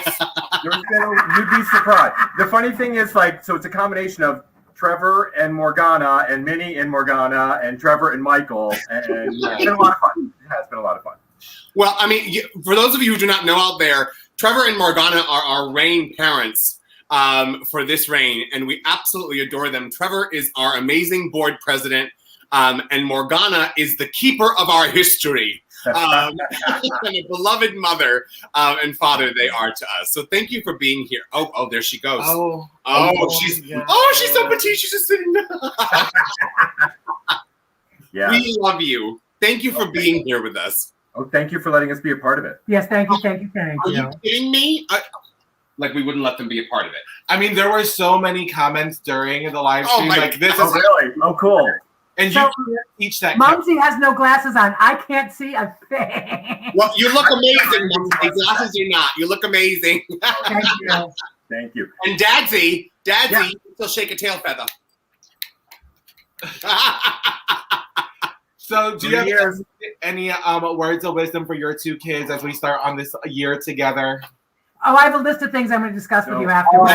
You'd be surprised. The funny thing is, like, so it's a combination of Trevor and Morgana and Minnie and Morgana and Trevor and Michael, and it's been a lot of fun. It has been a lot of fun. Well, I mean, for those of you who do not know out there, Trevor and Morgana are our reign parents for this reign, and we absolutely adore them. Trevor is our amazing board president, and Morgana is the keeper of our history. And a beloved mother and father they are to us. So thank you for being here. Oh, there she goes. She's so petite. She's just sitting down. Yeah. We love you. Thank you for being here with us. Oh, thank you for letting us be a part of it. Yes, thank you, thank you, thank Are you. you kidding me? Like we wouldn't let them be a part of it. I mean, there were so many comments during the live stream. Oh, really? Oh, cool. And So, you can't teach that. Mumsy has no glasses on. I can't see a thing. Well, you look amazing. Mumsy. Glasses or not, you look amazing. Thank you. Thank you. And Dadsy, you still shake a tail feather. So, do you have any words of wisdom for your two kids as we start on this year together? Oh, I have a list of things I'm going to discuss with you afterwards.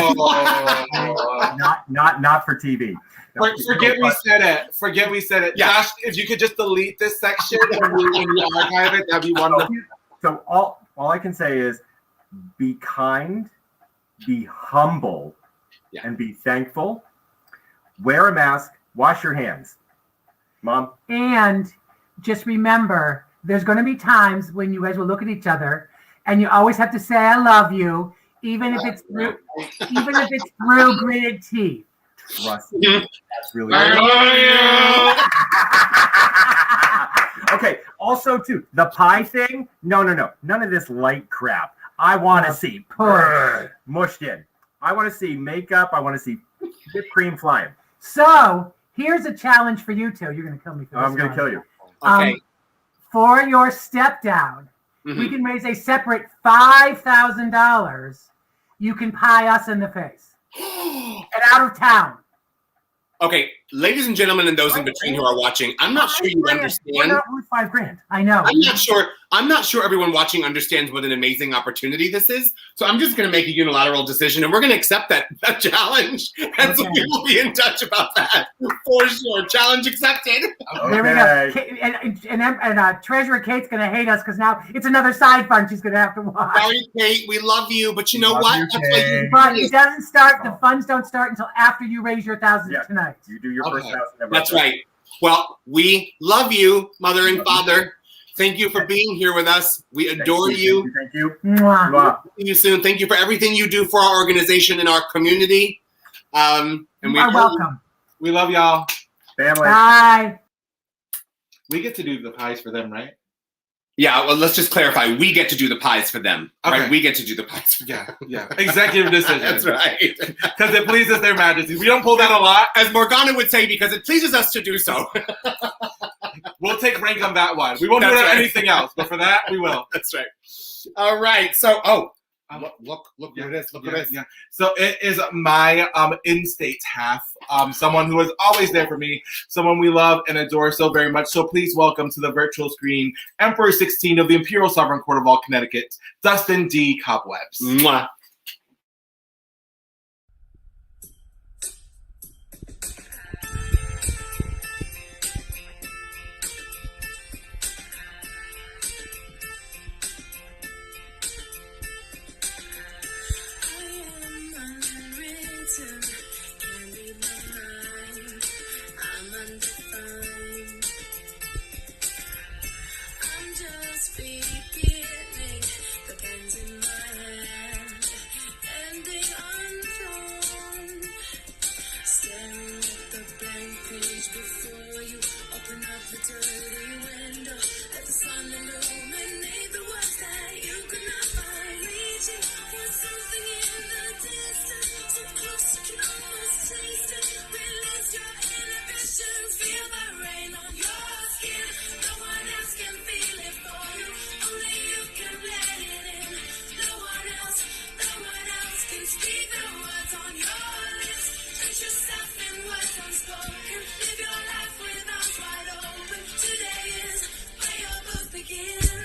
not for TV. Forget we said it. Forget we said it. Yeah. Josh, if you could just delete this section when you archive it, that'd be wonderful. So all I can say is be kind, be humble, and be thankful. Wear a mask, wash your hands. Mom? And just remember, there's going to be times when you guys will look at each other and you always have to say, I love you, even if it's through gritted teeth. Trust me. That's really Okay, also too, the pie thing, no. None of this light crap. I want to see mushed in. I want to see makeup. I want to see whipped cream flying. So here's a challenge for you two. You're going to kill me for this. I'm going to kill you. Okay. For your step down, we can raise a separate $5,000. You can pie us in the face. And out of town. Okay, ladies and gentlemen, and those in between who are watching, I'm not sure you understand. We're not worth $5,000. I know. I'm not sure everyone watching understands what an amazing opportunity this is. So I'm just going to make a unilateral decision, and we're going to accept that challenge. And so we will be in touch about that for sure. Challenge accepted. There we go. And Treasurer Kate's going to hate us because now it's another side fund she's going to have to watch. Sorry, Kate. We love you, but you know what? But it doesn't start. The funds don't start until after you raise your $1,000 tonight. You do your first $1,000. That's right. Well, we love you, Mother and Father. Thank you for being here with us. We adore you. Thank you. Mwah. See you soon. Thank you for everything you do for our organization and our community. And you are welcome. We love y'all. Family. Bye. We get to do the pies for them, right? Yeah, well, let's just clarify. We get to do the pies for them, right? We get to do the pies for them. Yeah. Executive decision. That's right. Because it pleases their majesties. We don't pull that a lot. As Morgana would say, because it pleases us to do so. We'll take rank on that one. We won't do anything else, but for that, we will. That's right. All right. So, look who it is. Look who it is. Yeah. So it is my in-state half, someone who is always there for me, someone we love and adore so very much. So please welcome to the virtual screen, Emperor 16 of the Imperial Sovereign Court of all Connecticut, Dustin D. Cobwebs. Mwah. Live your life with arms wide open. Today is where your book begins.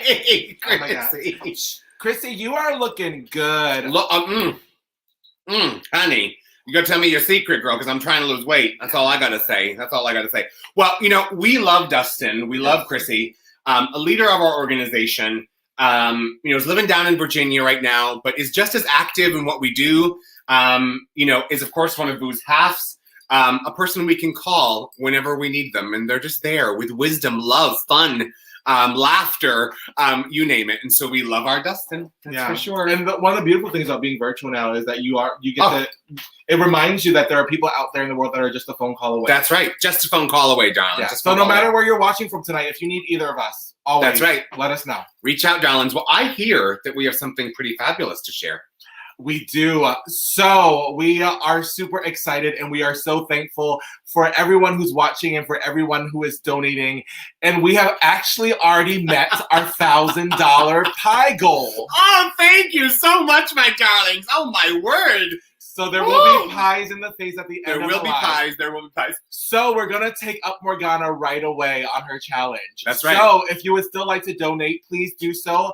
Hey, Oh my God. Chrissy, you are looking good. Look, honey, you gotta tell me your secret, girl, because I'm trying to lose weight. That's all I gotta say. That's all I gotta say. Well, you know, we love Dustin. We love Chrissy, a leader of our organization. You know, is living down in Virginia right now, but is just as active in what we do. You know, is of course one of Boo's halves. A person we can call whenever we need them, and they're just there with wisdom, love, fun, laughter, you name it. And so we love our Dustin, that's for sure. And one of the beautiful things about being virtual now is that it reminds you that there are people out there in the world that are just a phone call away. That's right, just a phone call away, darling. Yeah. So no matter where you're watching from tonight, if you need either of us, always that's right. Let us know. Reach out, darlings. Well, I hear that we have something pretty fabulous to share. We do. So we are super excited and we are so thankful for everyone who's watching and for everyone who is donating. And we have actually already met our $1,000 pie goal. Oh, thank you so much, my darlings. Oh, my word. So there will be pies in the face at the end of the There will be pies. There will be pies. So we're going to take up Morgana right away on her challenge. That's right. So if you would still like to donate, please do so.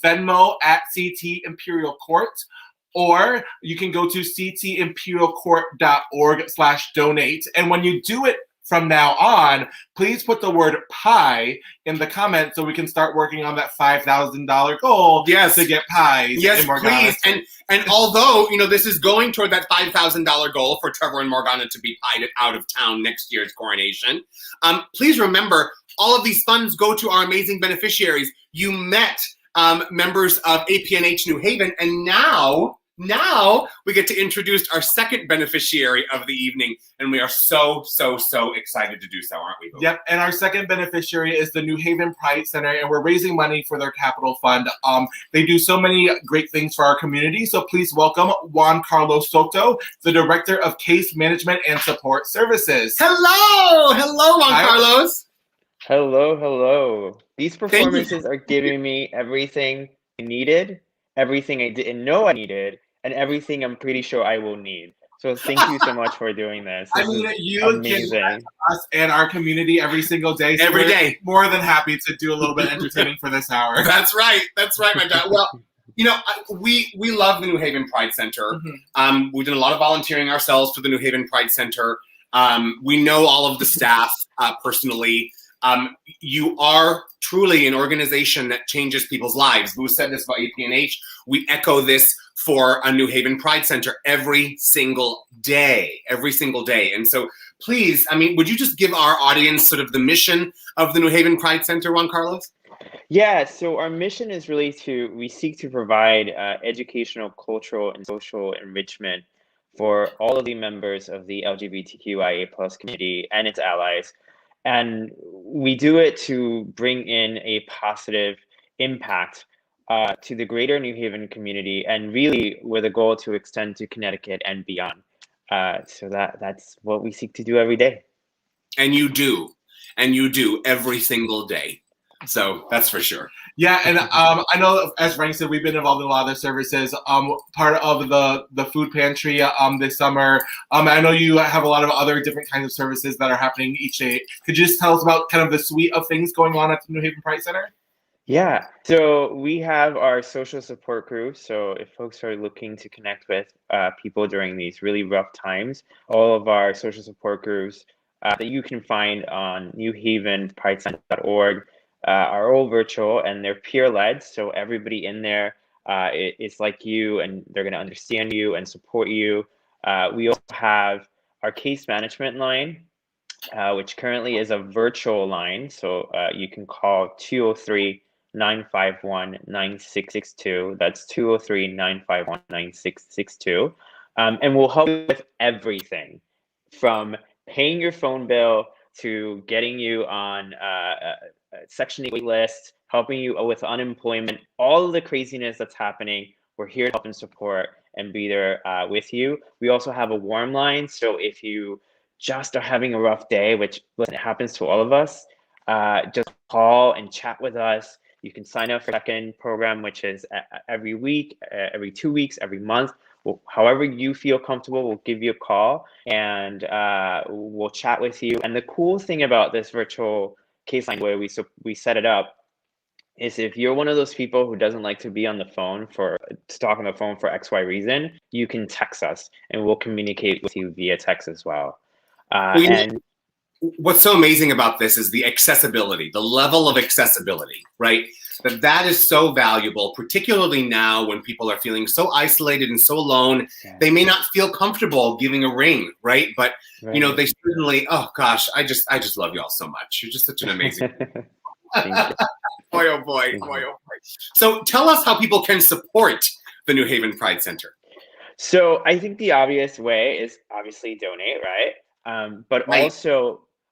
Venmo at CT Imperial Court. Or you can go to ctimperialcourt.org/donate. And when you do it from now on, please put the word pie in the comments so we can start working on that $5,000 goal to get pies. Yes, in Morgana. please. And although, you know, this is going toward that $5,000 goal for Trevor and Morgana to be pied out of town next year's coronation, please remember all of these funds go to our amazing beneficiaries. You met members of APNH New Haven, and now we get to introduce our second beneficiary of the evening, and we are so excited to do so, aren't we, Boo? Yep, and our second beneficiary is the New Haven Pride Center, and we're raising money for their capital fund. They do so many great things for our community, so please welcome Juan Carlos Soto, the Director of Case Management and Support Services. Hello, Juan Carlos. Hello. These performances are giving me everything I needed, everything I didn't know I needed, and everything I'm pretty sure I will need. So thank you so much for doing this. This is amazing. Us and our community every single day. So Every day. More than happy to do a little bit of entertaining for this hour. That's right, my dad. Well, you know, we love the New Haven Pride Center. We've done a lot of volunteering ourselves for the New Haven Pride Center. We know all of the staff personally. You are truly an organization that changes people's lives. Boo said this about APNH. We echo this for a New Haven Pride Center every single day. And so please, I mean, would you just give our audience sort of the mission of the New Haven Pride Center, Juan Carlos? Yeah, so our mission is really we seek to provide educational, cultural, and social enrichment for all of the members of the LGBTQIA+ community and its allies. And we do it to bring in a positive impact to the greater New Haven community, and really with a goal to extend to Connecticut and beyond. So that's what we seek to do every day. And you do every single day. So that's for sure. Yeah, and I know, as Frank said, we've been involved in a lot of the services. Part of the food pantry this summer. I know you have a lot of other different kinds of services that are happening each day. Could you just tell us about kind of the suite of things going on at the New Haven Pride Center? Yeah, so we have our social support group. So if folks are looking to connect with people during these really rough times, all of our social support groups that you can find on newhavenpridecenter.org are all virtual, and they're peer-led. So everybody in there is like you, and they're going to understand you and support you. We also have our case management line, which currently is a virtual line. So you can call 203-951-9662. That's 203-951-9662. And we'll help you with everything from paying your phone bill to getting you on Section 8 wait list, helping you with unemployment, all of the craziness that's happening. We're here to help and support and be there with you. We also have a warm line. So if you just are having a rough day, which listen, it happens to all of us, just call and chat with us. You can sign up for the second program, which is every week, every 2 weeks, every month. However you feel comfortable, we'll give you a call and we'll chat with you. And the cool thing about this virtual case line, where we set it up, is if you're one of those people who doesn't like to be on the phone to talk on the phone for XY reason, you can text us and we'll communicate with you via text as well. And what's so amazing about this is the accessibility, the level of accessibility, right? That is so valuable, particularly now when people are feeling so isolated and so alone. They may not feel comfortable giving a ring, right? But you know, they certainly. Oh gosh, I just love you all so much. You're just such an amazing. Boy, oh boy, boy, oh boy. So tell us how people can support the New Haven Pride Center. So I think the obvious way is obviously donate, right? But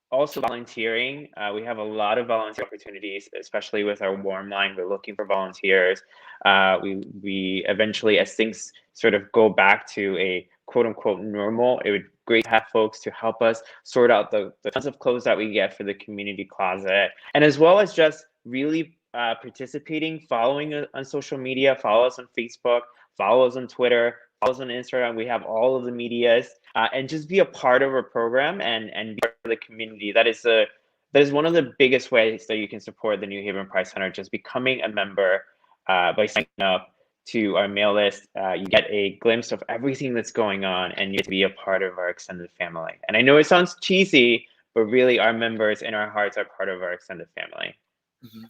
also volunteering. We have a lot of volunteer opportunities, especially with our warm line. We're looking for volunteers. We eventually, as things sort of go back to a quote unquote normal, it would be great to have folks to help us sort out the tons of clothes that we get for the community closet, and as well as just really participating, following on social media, follow us on Facebook, follow us on Twitter, follow us on Instagram. We have all of the medias, and just be a part of our program and be part of the community. That is one of the biggest ways that you can support the New Haven Pride Center, just becoming a member by signing up to our mail list. You get a glimpse of everything that's going on, and you get to be a part of our extended family. And I know it sounds cheesy, but really our members in our hearts are part of our extended family.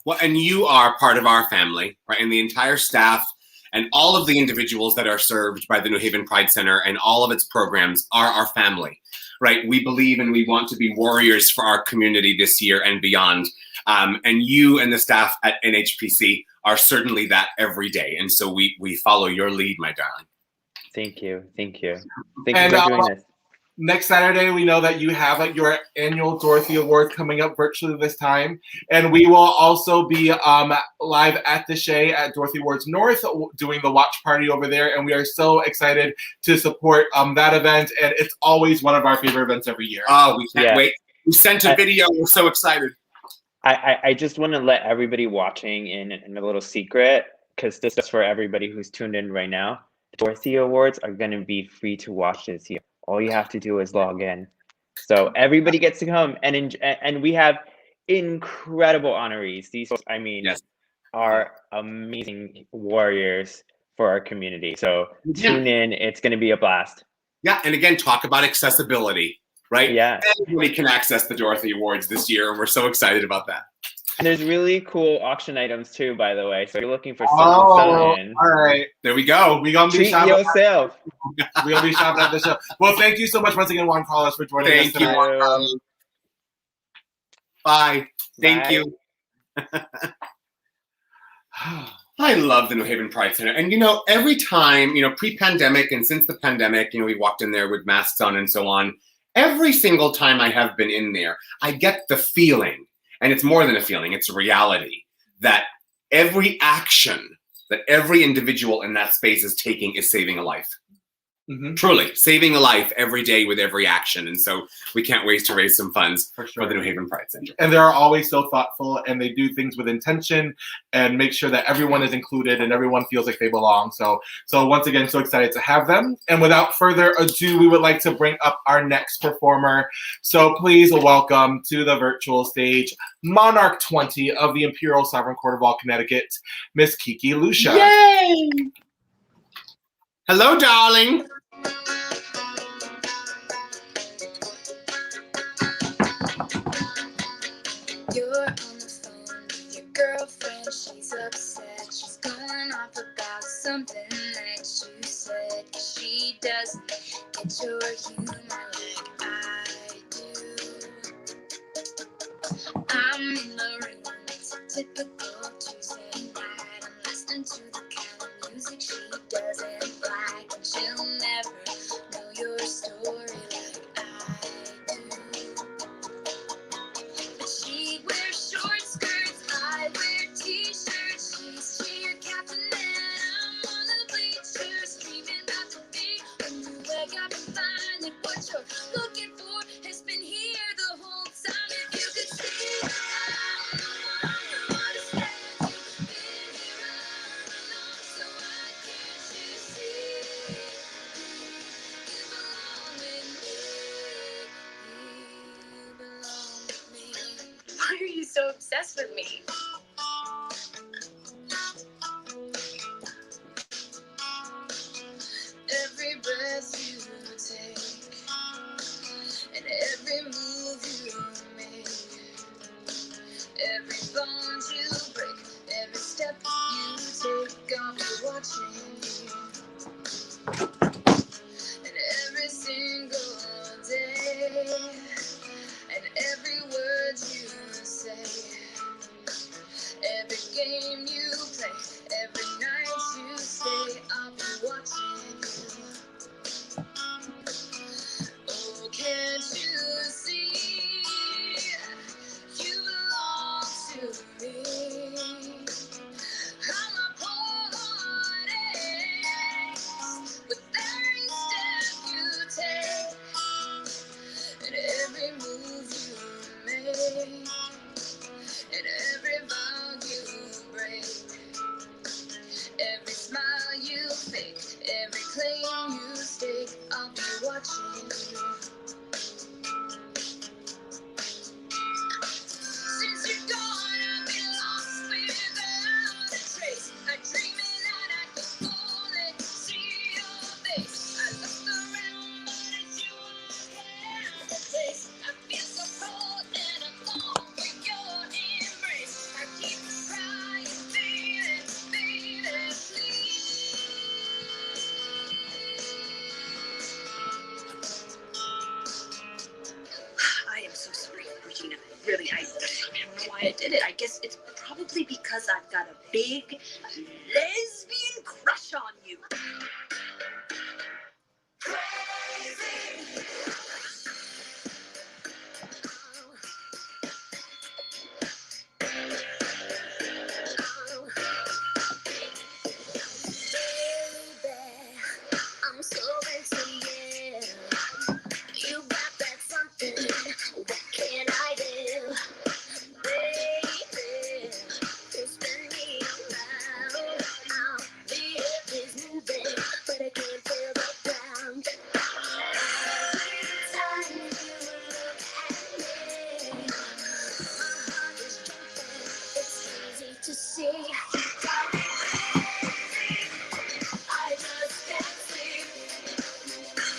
Well, and you are part of our family, right? And the entire staff and all of the individuals that are served by the New Haven Pride Center and all of its programs are our family, right? We believe and we want to be warriors for our community this year and beyond. And you and the staff at NHPC are certainly that every day. And so we follow your lead, my darling. Thank you. Thank you. Thank you for doing this. Next Saturday, we know that you have your annual Dorothy Awards coming up virtually this time. And we will also be live at the Shea at Dorothy Awards North doing the watch party over there. And we are so excited to support that event. And it's always one of our favorite events every year. Oh, we can't wait. We sent a video. We're so excited. I just want to let everybody watching in a little secret, because this is for everybody who's tuned in right now. Dorothy Awards are going to be free to watch this year. All you have to do is log in. So everybody gets to come, and we have incredible honorees. These folks, I mean, are amazing warriors for our community. So tune in. It's going to be a blast. Yeah, and again, talk about accessibility, right? Yeah. Everybody can access the Dorothy Awards this year, and we're so excited about that. And there's really cool auction items too, by the way. So if you're looking for something. All right. There we go. We're going to be treat shopping. yourself. We're going to be shopping at the show. Well, thank you so much once again, Juan Carlos, for joining us tonight. Thank you. Bye. Thank you. I love the New Haven Pride Center. And, you know, every time, you know, pre-pandemic and since the pandemic, you know, we walked in there with masks on and so on. Every single time I have been in there, I get the feeling, and it's more than a feeling, it's a reality, that every action that every individual in that space is taking is saving a life. Truly, saving a life every day with every action. And so we can't wait to raise some funds for the New Haven Pride Center. And they're always so thoughtful, and they do things with intention and make sure that everyone is included and everyone feels like they belong. So once again, so excited to have them. And without further ado, we would like to bring up our next performer. So please welcome to the virtual stage, Monarch 20 of the Imperial Sovereign Court of All Connecticut, Miss Kiki Lucia. Yay! Hello, darling. You're on the phone with your girlfriend, she's upset. She's going off about something that you said. She doesn't get your humor like I do. I'm in the room, it's a typical Tuesday night. I'm listening to the kind of music she doesn't like, and she'll never know your story like I do. But she wears short skirts, I wear t-shirts. She's cheer captain and I'm on the bleachers, dreaming about the day when you wake up and find that what you're looking for has been here the whole time. If you could see the light, I understand you've been here all along. So why can't you see you belong with me? You belong with me. Why are you so obsessed with me? every bone you break, every step you take, I'll be watching you. And every single day, and every word you say, every game you play, every night you stay, I'll be watching you. Oh, can't you see? You belong to me. I'm a wholehearted with every step you take, and every move you make, and every vow you break, every smile you fake, every claim you stake, I'll be watching you. Since you're gone, I've been lost without a trace. I dream that I could only see your face. I look around, but it's you I can't replace. I feel so cold and I long for your embrace. I keep crying, baby, baby, please. I am so sorry, Regina. Really, I don't know why I did it. I guess it's probably because I've got a big lesbian crush on you. I'm so into you. You got that something. What can I do? Baby, you spin me around. The earth is moving, but I can't feel the ground. Every time you look at me, my heart is jumping. It's easy to see. I just can't sleep.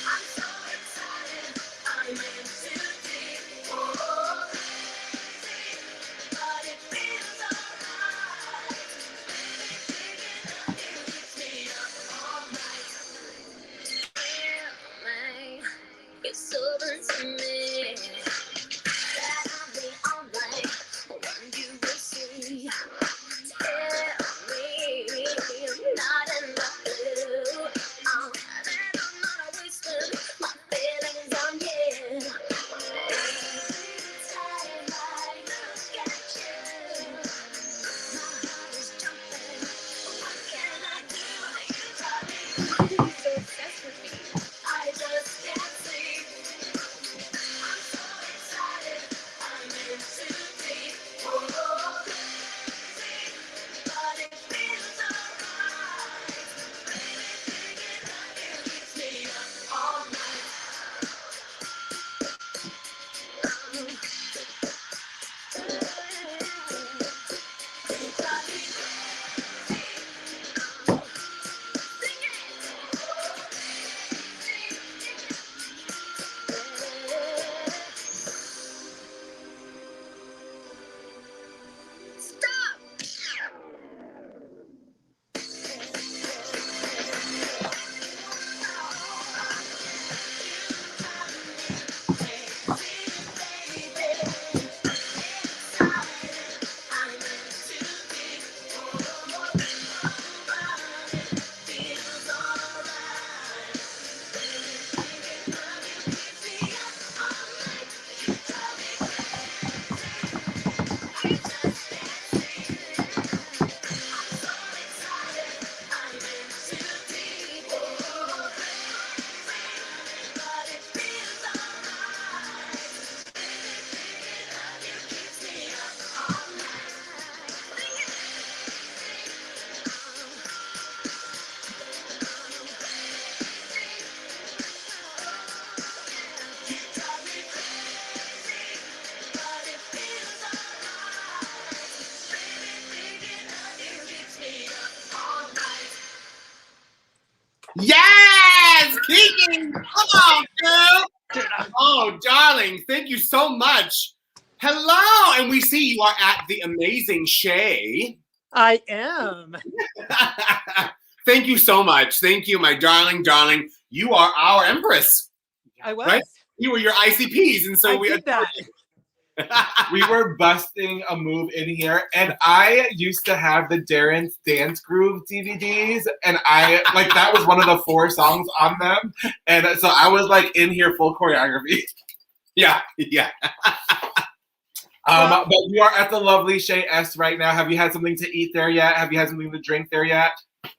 I'm so excited. I'm in too deep. Oh, but it feels alright. Thinking of you keeps me up all night. Tell me it's over to me that I'll be alright when you will see. Tell me I'm not in the blue. That I'm not wasting my feelings on you. Every time I look at you, my heart is jumping. What can I do? Why are you so obsessed with me? I just can't sleep. I'm so excited. I'm in too deep. Oh, but it feels alright. Thinking of you keeps me up all night. Yes, Keegan, come on, girl. Oh, darling, thank you so much. Hello, and we see you are at the amazing Shay. I am. Thank you so much. Thank you, my darling. You are our Empress. I was. Right? You were your ICPs, and so we did that. We were busting a move in here, and I used to have the Darren's Dance Groove DVDs, and that was one of the 4 songs on them, and so I was like in here full choreography. Yeah. But you are at the lovely Shay S right now. Have you had something to eat there yet? Have you had something to drink there yet?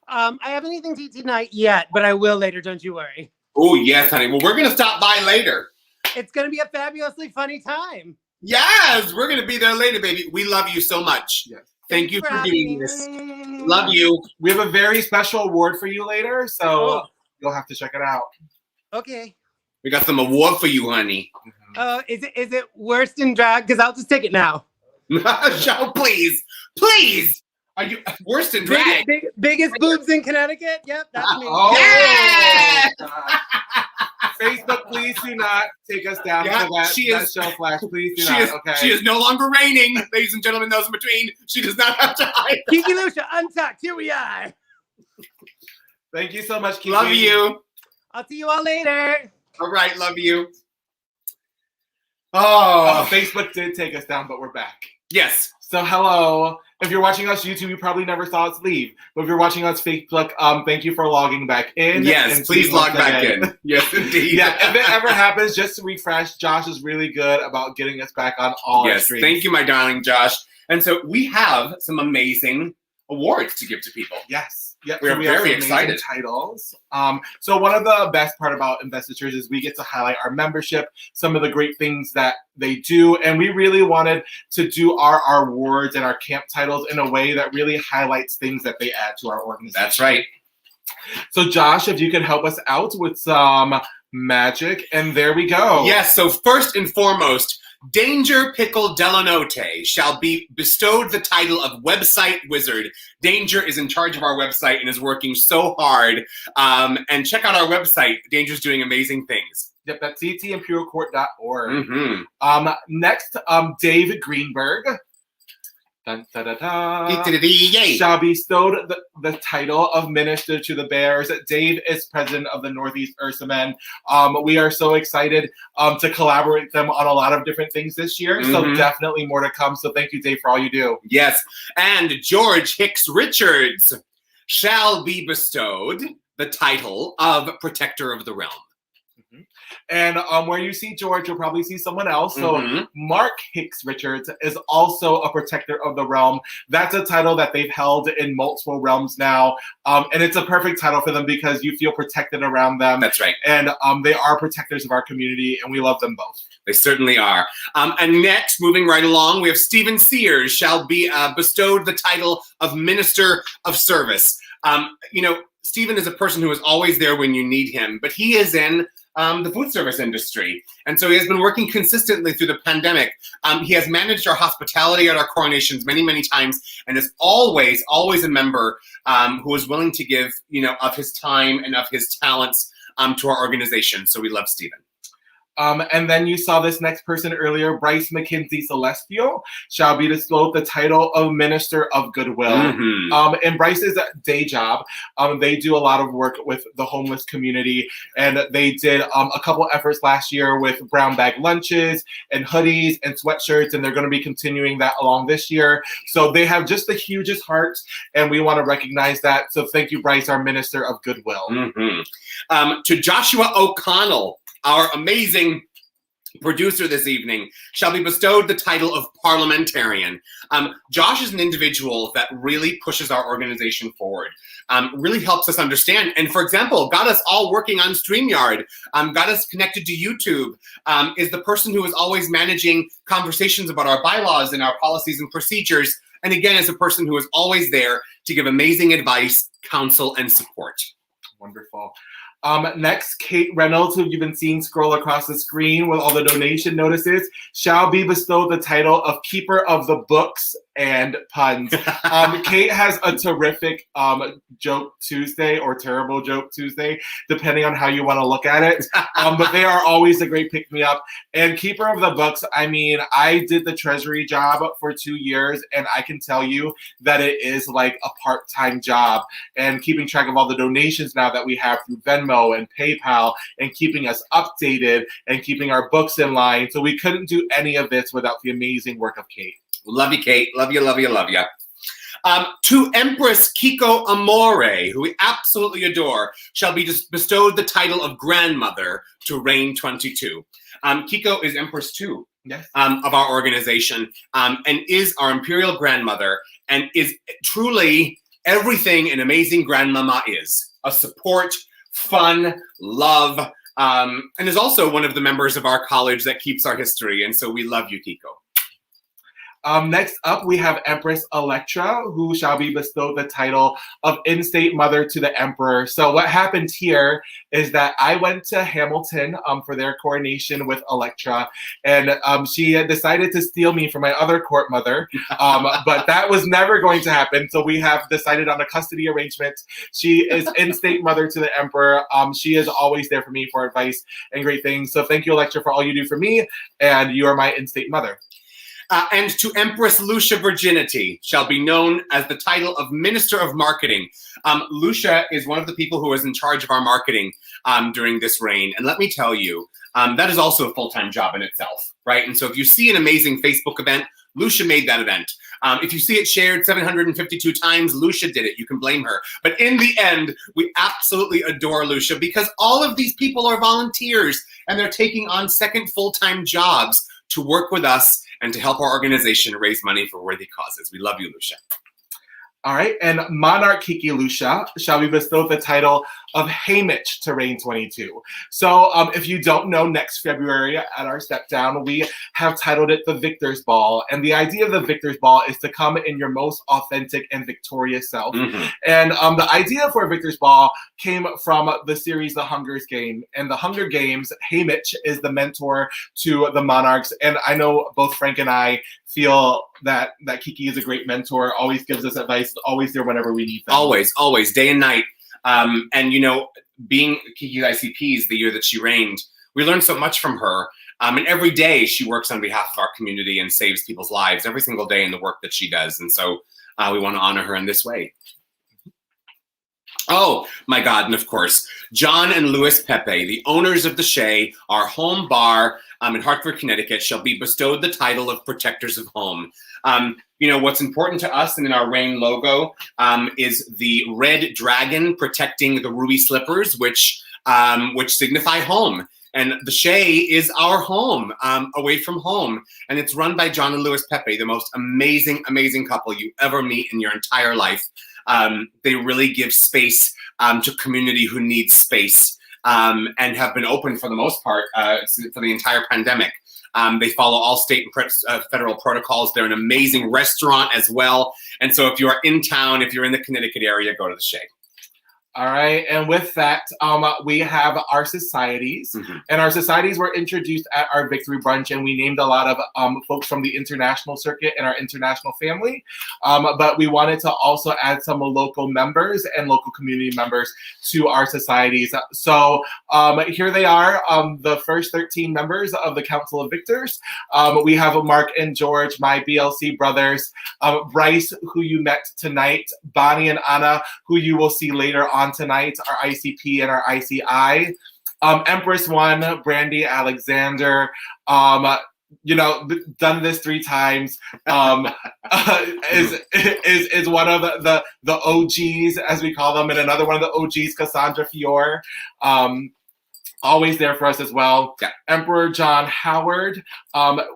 I haven't anything to eat tonight yet, but I will later. Don't you worry. Oh yes, honey. Well, we're gonna stop by later. It's gonna be a fabulously funny time. Yes, we're gonna be there later, baby. We love you so much. Yes. Thank you for being this. Love you. We have a very special award for you later, so you'll have to check it out. Okay. We got some award for you, honey. Is it worst in drag? Because I'll just take it now. Show, please. Are you worst in drag? Biggest boobs in Connecticut? Yep, that's me. Oh, Facebook, please do not take us down for that show flash. Please do not. Okay. She is no longer reigning, ladies and gentlemen. Those in between, she does not have to hide. Kiki Lucia, untucked. Here we are. Thank you so much, Kiki. Love you. I'll see you all later. All right, love you. Facebook did take us down, but we're back. Yes. So hello. If you're watching us YouTube, you probably never saw us leave. But if you're watching us Facebook, thank you for logging back in. Yes, and please log back in. Yes, indeed. Yeah, if it ever happens, just to refresh, Josh is really good about getting us back on all our streams. Thank you, my darling Josh. And so we have some amazing awards to give to people. Yes. Yep, we are very excited. Titles. So one of the best part about Investitures is we get to highlight our membership, some of the great things that they do, and we really wanted to do our awards and our camp titles in a way that really highlights things that they add to our organization. That's right. So Josh, if you could help us out with some magic, and there we go. Yes, so first and foremost, Danger Pickle Delanote shall be bestowed the title of Website Wizard. Danger is in charge of our website and is working so hard. And check out our website. Danger's doing amazing things. Yep, that's ctimperialcourt.org. Mm-hmm. Next, Dave Greenberg. Dun, da, da, da, Yay. Shall be bestowed the title of Minister to the Bears. Dave is president of the Northeast Ursamen. We are so excited to collaborate with them on a lot of different things this year. So definitely more to come. So thank you, Dave, for all you do. Yes. And George Hicks Richards shall be bestowed the title of Protector of the Realm. And where you see George, you'll probably see someone else. So Mark Hicks Richards is also a protector of the realm. That's a title that they've held in multiple realms now. And it's a perfect title for them because you feel protected around them. That's right. And they are protectors of our community, and we love them both. They certainly are. And next, moving right along, we have Stephen Sears shall be bestowed the title of Minister of Service. Stephen is a person who is always there when you need him, but he is in the food service industry. And so he has been working consistently through the pandemic. He has managed our hospitality at our coronations many, many times, and is always a member who is willing to give, of his time and of his talents to our organization. So we love Stephen. And then you saw this next person earlier, Bryce McKinsey Celestial, shall be bestowed the title of Minister of Goodwill. And Bryce's day job, they do a lot of work with the homeless community, and they did a couple efforts last year with brown bag lunches and hoodies and sweatshirts, and they're going to be continuing that along this year. So they have just the hugest hearts, and we want to recognize that. So thank you, Bryce, our Minister of Goodwill. To Joshua O'Connell, our amazing producer this evening, shall be bestowed the title of Parliamentarian. Josh is an individual that really pushes our organization forward, really helps us understand, and for example, got us all working on StreamYard, got us connected to YouTube, is the person who is always managing conversations about our bylaws and our policies and procedures, and again, is a person who is always there to give amazing advice, counsel, and support. Wonderful. Next, Kate Reynolds, who you've been seeing scroll across the screen with all the donation notices, shall be bestowed the title of Keeper of the Books and puns. Kate has a terrific Joke Tuesday or Terrible Joke Tuesday, depending on how you want to look at it. But they are always a great pick-me-up. And keeper of the books, I mean, I did the treasury job for 2 years, and I can tell you that it is like a part-time job. And keeping track of all the donations now that we have through Venmo and PayPal, and keeping us updated and keeping our books in line. So we couldn't do any of this without the amazing work of Kate. Love you, Kate. Love you, love you, love you. To Empress Kiko Amore, who we absolutely adore, shall be bestowed the title of grandmother to reign 22. Kiko is Empress 2 of our organization, and is our imperial grandmother, and is truly everything an amazing grandmama is. A support, fun, love, and is also one of the members of our college that keeps our history, and so we love you, Kiko. Next up, we have Empress Electra, who shall be bestowed the title of in-state mother to the emperor. So what happened here is that I went to Hamilton for their coronation with Electra, and she had decided to steal me from my other court mother, but that was never going to happen. So we have decided on a custody arrangement. She is in-state mother to the emperor. She is always there for me for advice and great things. So thank you, Electra, for all you do for me, and you are my in-state mother. And to Empress Lucia Virginity shall be known as the title of Minister of Marketing. Lucia is one of the people who is in charge of our marketing during this reign. And let me tell you, that is also a full-time job in itself, right? And so if you see an amazing Facebook event, Lucia made that event. If you see it shared 752 times, Lucia did it. You can blame her. But in the end, we absolutely adore Lucia because all of these people are volunteers and they're taking on second full-time jobs to work with us and to help our organization raise money for worthy causes. We love you, Lucia. All right, and Monarch Kiki Lucia shall be bestowed the title of Haymitch to reign 22. So if you don't know, next February at our step down, we have titled it the Victor's Ball. And the idea of the Victor's Ball is to come in your most authentic and victorious self. Mm-hmm. And the idea for a Victor's Ball came from the series The Hunger Games. And The Hunger Games, Haymitch is the mentor to the monarchs. And I know both Frank and I feel that Kiki is a great mentor, always gives us advice, always there whenever we need them. Always, day and night. And, you know, being Kiki's ICPs the year that she reigned, we learned so much from her. And every day she works on behalf of our community and saves people's lives every single day in the work that she does. And so we want to honor her in this way. Oh, my God. And of course, John and Louis Pepe, the owners of the Shea, our home bar in Hartford, Connecticut, shall be bestowed the title of Protectors of Home. You know, what's important to us and in our reign logo is the red dragon protecting the ruby slippers, which signify home. And the Shea is our home, away from home. And it's run by John and Louis Pepe, the most amazing, amazing couple you ever meet in your entire life. They really give space to community who needs space and have been open for the most part for the entire pandemic. They follow all state and federal protocols. They're an amazing restaurant as well. And so if you are in town, if you're in the Connecticut area, go to the Shea. All right, and with that, we have our societies, and our societies were introduced at our victory brunch, and we named a lot of folks from the international circuit and our international family, but we wanted to also add some local members and local community members to our societies. So here they are, the first 13 members of the Council of Victors. We have Mark and George, my BLC brothers, Bryce, who you met tonight, Bonnie and Anna, who you will see later on tonight, our ICP and our ICI, Empress 1, Brandy Alexander, you know, done this 3 times, is one of the OGs, as we call them, and another one of the OGs, Cassandra Fior, always there for us as well. Yeah. Emperor John Howard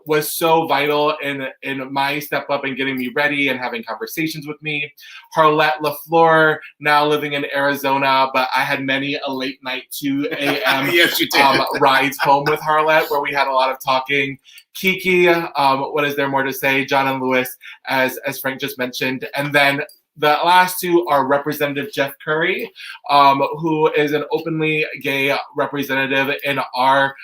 was so vital in my step up and getting me ready and having conversations with me. Harlette LaFleur, now living in Arizona, but I had many a late night 2 a.m. Yes, you did. Rides home with Harlette where we had a lot of talking. Kiki, what is there more to say? John and Louis, as Frank just mentioned. And then the last two are Representative Jeff Curry, who is an openly gay representative in our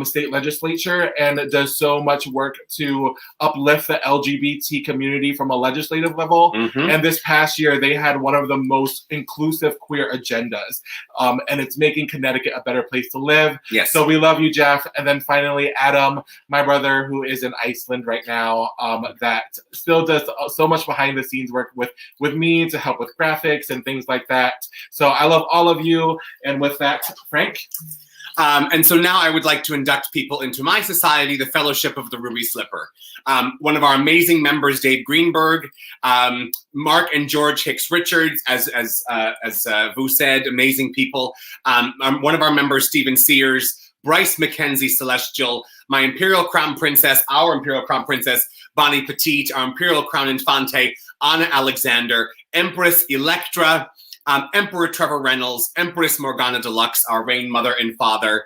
state legislature and does so much work to uplift the LGBT community from a legislative level. And this past year, they had one of the most inclusive queer agendas, and it's making Connecticut a better place to live. Yes. So we love you, Jeff. And then finally, Adam, my brother, who is in Iceland right now, that still does so much behind the scenes work with me to help with graphics and things like that. So I love all of you. And with that, Frank? And so now I would like to induct people into my society, the Fellowship of the Ruby Slipper. One of our amazing members, Dave Greenberg, Mark and George Hicks Richards, as Vu said, amazing people. One of our members, Stephen Sears, Bryce McKenzie Celestial, my Imperial Crown Princess, our Imperial Crown Princess, Bonnie Petite, our Imperial Crown Infante, Anna Alexander, Empress Electra, Emperor Trevor Reynolds, Empress Morgana Deluxe, our reign mother and father,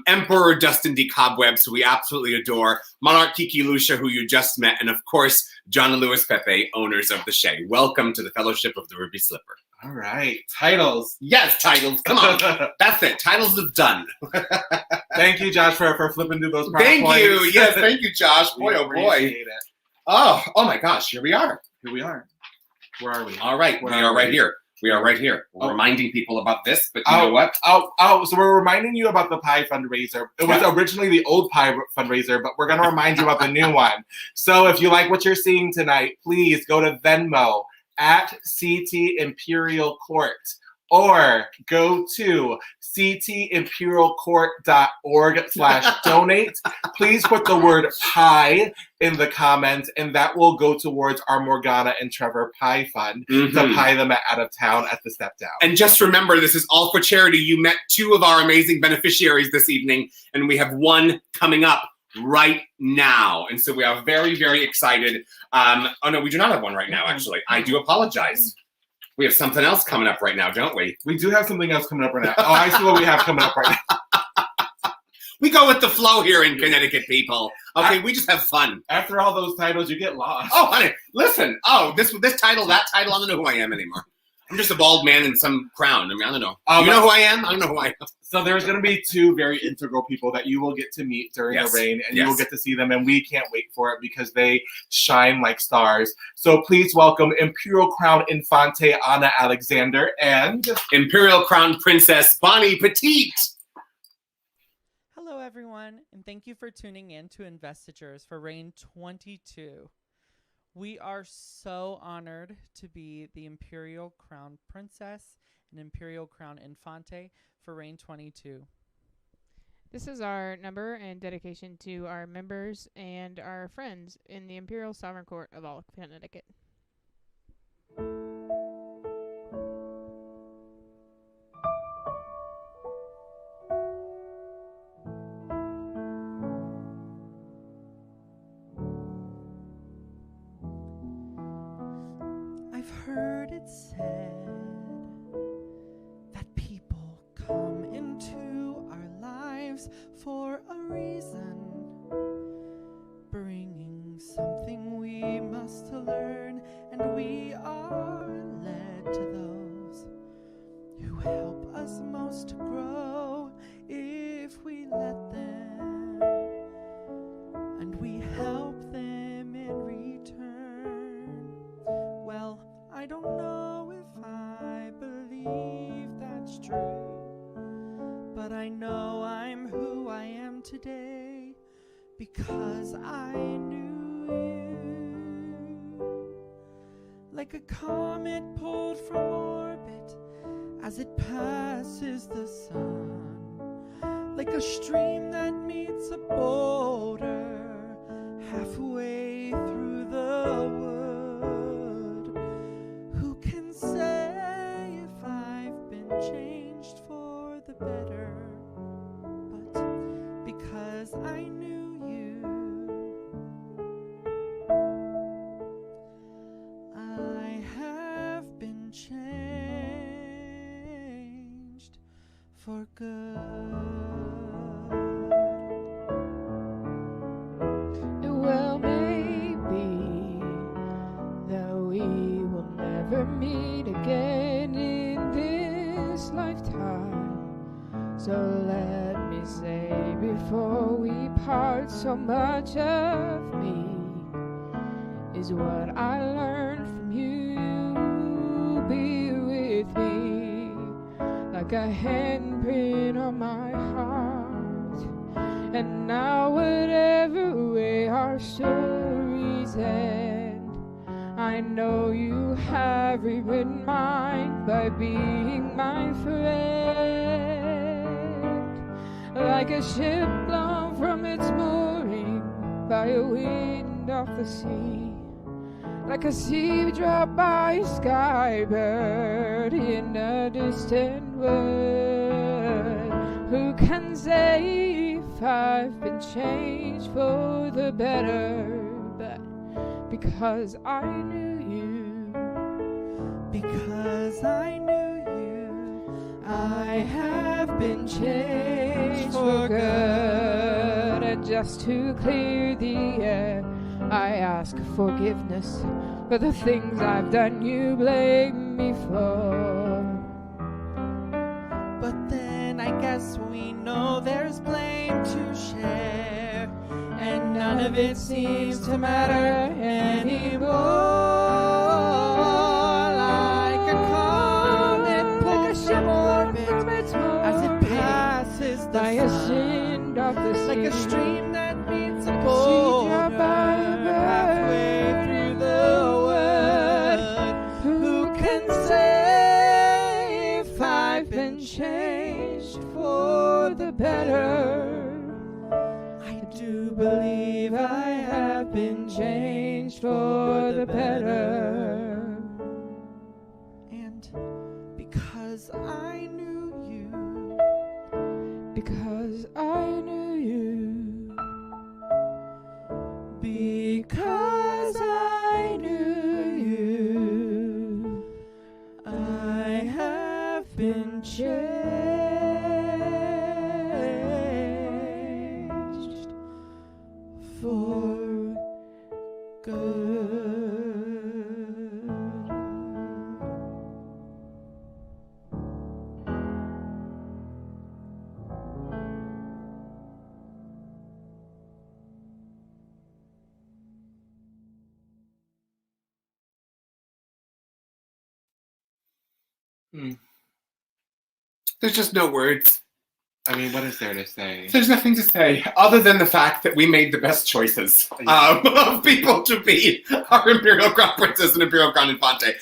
Emperor Dustin D. Cobwebs, who we absolutely adore, Monarch Kiki Lucia, who you just met, and of course, John and Louis Pepe, owners of the Shea. Welcome to the Fellowship of the Ruby Slipper. All right, titles. Yes, titles. Come on. That's it. Titles is done. Thank you, Josh, for flipping through those PowerPoints. Thank you. Yes, thank you, Josh. Boy, oh boy. Appreciate it. Oh my gosh, here we are. Here we are. Where are we? All right, we are right here. We are right here. We're reminding people about this, but you know what? So we're reminding you about the Pie fundraiser. It was originally the old Pie fundraiser, but we're going to remind you about the new one. So if you like what you're seeing tonight, please go to Venmo at CT Imperial Court or go to ctimperialcourt.org/donate. Please put the word pie in the comments, and that will go towards our Morgana and Trevor Pie Fund to pie them out of town at the step down. And just remember, this is all for charity. You met two of our amazing beneficiaries this evening, and we have one coming up right now. And so we are very, very excited. Oh no, we do not have one right now, actually. I do apologize. We have something else coming up right now, don't we? We do have something else coming up right now. Oh, I see what we have coming up right now. We go with the flow here in Connecticut, people. Okay, we just have fun. After all those titles, you get lost. Oh, honey, listen. Oh, this title, that title, I don't know who I am anymore. I'm just a bald man in some crown. I mean, I don't know. You know who I am? I don't know who I am. So there's going to be two very integral people that you will get to meet during the reign, and you will get to see them, and we can't wait for it because they shine like stars. So please welcome Imperial Crown Infante Anna Alexander and Imperial Crown Princess Bonnie Petite. Hello, everyone, and thank you for tuning in to Investitures for Reign 22. We are so honored to be the Imperial Crown Princess and Imperial Crown Infante for Reign 22. This is our number and dedication to our members and our friends in the Imperial Sovereign Court of all Connecticut. I've heard it said that people come into our lives for a reason, bringing something we must learn, and we are led to those who help us most to grow if we let them, and we help them in return. Well, I don't know if I believe that's true, but I know I'm who I am today because I knew you. Like a comet pulled from orbit as it passes the sun, like a stream that meets a boulder halfway through the wood. Who can say if I've been changed for the better? But because I knew you, I have been changed for good. Well, maybe, though we will never never meet again in this lifetime. So let me say before we part, so much of me is what I learned from you. Be with me like a handprint on my heart. And now whatever way our stories end, I know you have rewritten mine by being my friend. Like a ship blown from its mooring by a wind off the sea, like a seed dropped by a skybird in a distant wood. Who can say if I've been changed for the better? But because I knew you, because I knew you, I have been changed for good. And just to clear the air, I ask forgiveness for the things I've done you blame me for. But then I guess we know there's blame to share, and none of it seems to matter anymore. Like a comet pulls from orbit as it passes the sun, like a stream that meets a boulder halfway through the wood. Who can say if I've been changed for the better? I do believe I have been changed for the better. And because I knew you, because I knew you, because I knew you, I have been changed for good. There's just no words. I mean, what is there to say? There's nothing to say other than the fact that we made the best choices of people to be our Imperial Crown Princess and Imperial Crown Infante.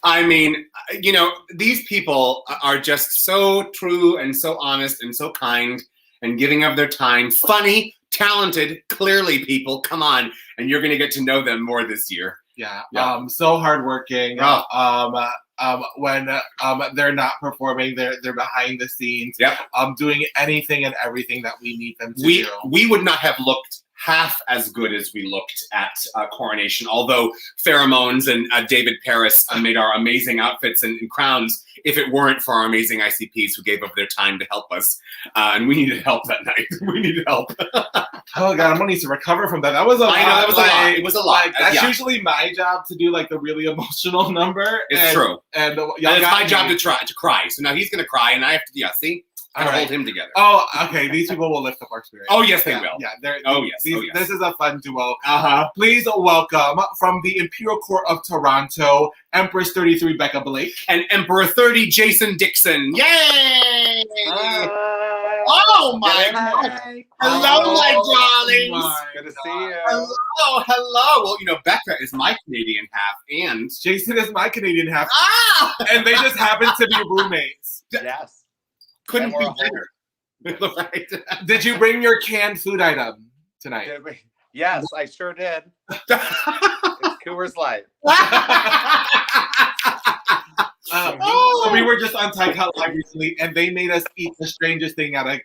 I mean, you know, these people are just so true and so honest and so kind and giving of their time. Funny, talented, clearly people. Come on. And you're going to get to know them more this year. Yeah. Yeah. So hardworking. Oh. When they're not performing, they're behind the scenes. Yep. Doing anything and everything that we need them to We do. would not have looked half as good as we looked at Coronation, although Pheromones and David Paris made our amazing outfits and crowns, if it weren't for our amazing ICPs who gave up their time to help us. And we needed help that night. We needed help. Oh God, I'm gonna need to recover from that. That was a lot. I know, that was a lot. It was a lot. Like, that's Yeah. usually my job to do like the really emotional number. It's true. And And it's my job to cry. So now he's going to cry, and I have to, see? I All right. hold him together. Oh, okay. These people will lift up our spirit. Oh, yes, they will. Yeah. Oh, yes. This is a fun duo. Uh-huh. Please welcome from the Imperial Court of Toronto, Empress 33 Becca Blake and Emperor 30 Jason Dixon. Yay! Oh my God! Hello, my darlings. Good to see you. Hello. Well, you know, Becca is my Canadian half, and Jason is my Canadian half. Ah! And they just happen to be roommates. Yes. Couldn't be better. Right. Did you bring your canned food item tonight? Did we? Yes, I sure did. It's Coors Light. So we were just on Thai Cut Live recently, and they made us eat the strangest thing out of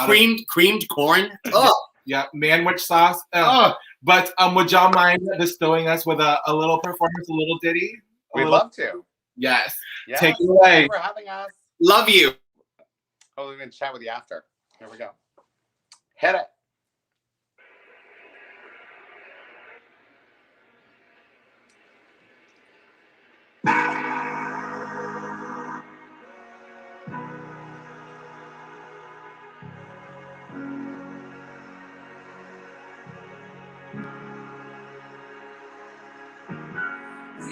creamed corn. Oh, yeah, manwich sauce. But would y'all mind bestowing us with a little performance, a little ditty? We'd love to. Yes. Yes. Take it away. Thanks for having us. Love you. Oh, we're going to chat with you after. Here we go. Hit it.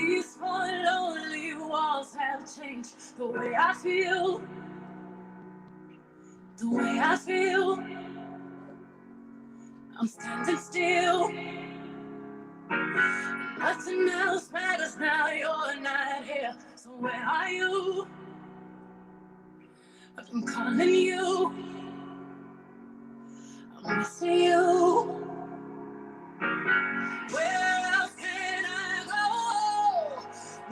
These four lonely walls have changed the way I feel. The way I feel. I'm standing still. Nothing else matters now, you're not here. So where are you? I'm calling you. I'm missing you. Where else can I go?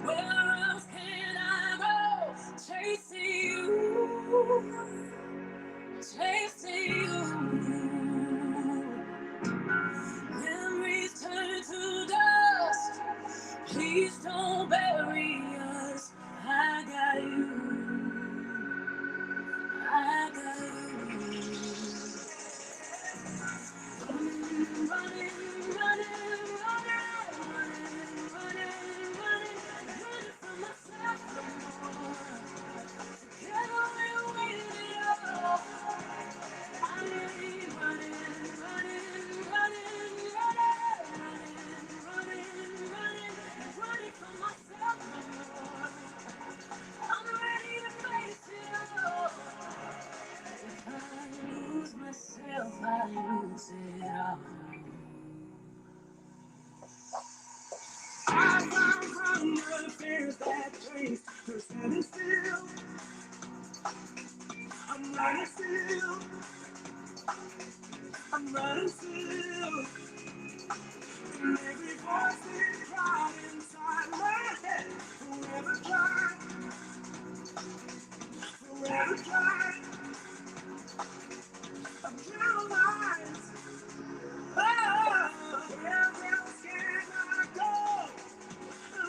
Where else can I go? Chasing you. Chasing you. Memories turn to dust. Please don't bury us. I got you. I got you. Running, running, running, running from myself no more. Together we'll win it all. I'm running, running from myself no more. I'm ready to face it all. If I lose myself, I lose it all. I found from the fears that chase to standing still. I'm running still. I'm running still. And every voice is crying inside my head. Forever try. Forever try. I'm paralyzed. Oh, where else can I go?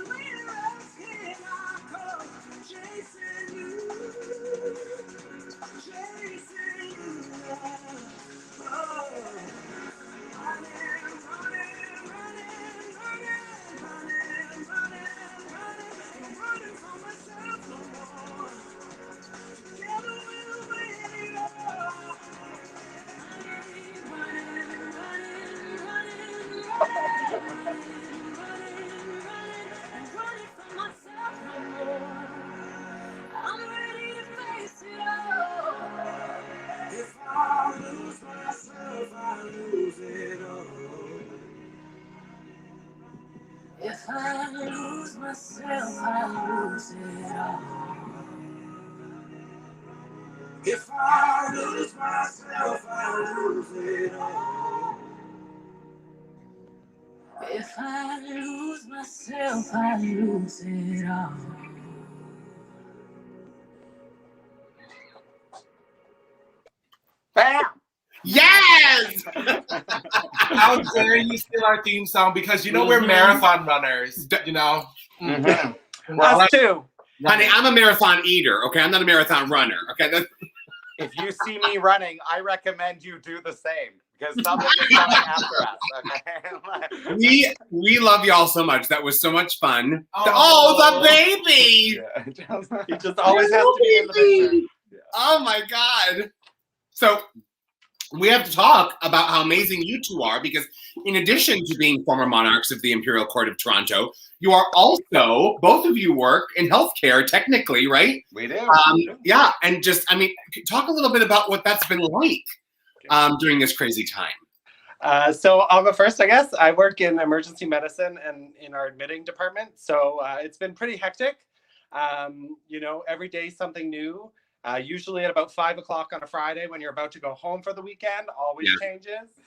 Where else can I go? Chasing you. Chasing you. Oh. Running from myself no more. Together we'll win it all. Running from myself no more. I'm ready to face it all. If I lose myself, I lose it all. If I lose myself, I lose it all. If I lose myself, I lose it all. If I lose myself, I lose it all. Bam! Yes! How dare you steal our theme song? Because you know we're marathon runners. You know. Mm-hmm. Us too. Honey, I'm a marathon eater. Okay, I'm not a marathon runner. Okay. If you see me running, I recommend you do the same because something is coming after us. Okay. We love y'all so much. That was so much fun. Oh, the baby! Yeah, he just always has to be in the picture. Yeah. Oh my God. So we have to talk about how amazing you two are because in addition to being former monarchs of the Imperial Court of Toronto, you are also, both of you work in healthcare technically, right? We do. Yeah, and just, I mean, talk a little bit about what that's been like during this crazy time. So I'll go first, I guess. I work in emergency medicine and in our admitting department. So it's been pretty hectic. You know, every day something new. Usually at about 5 o'clock on a Friday when you're about to go home for the weekend, always changes.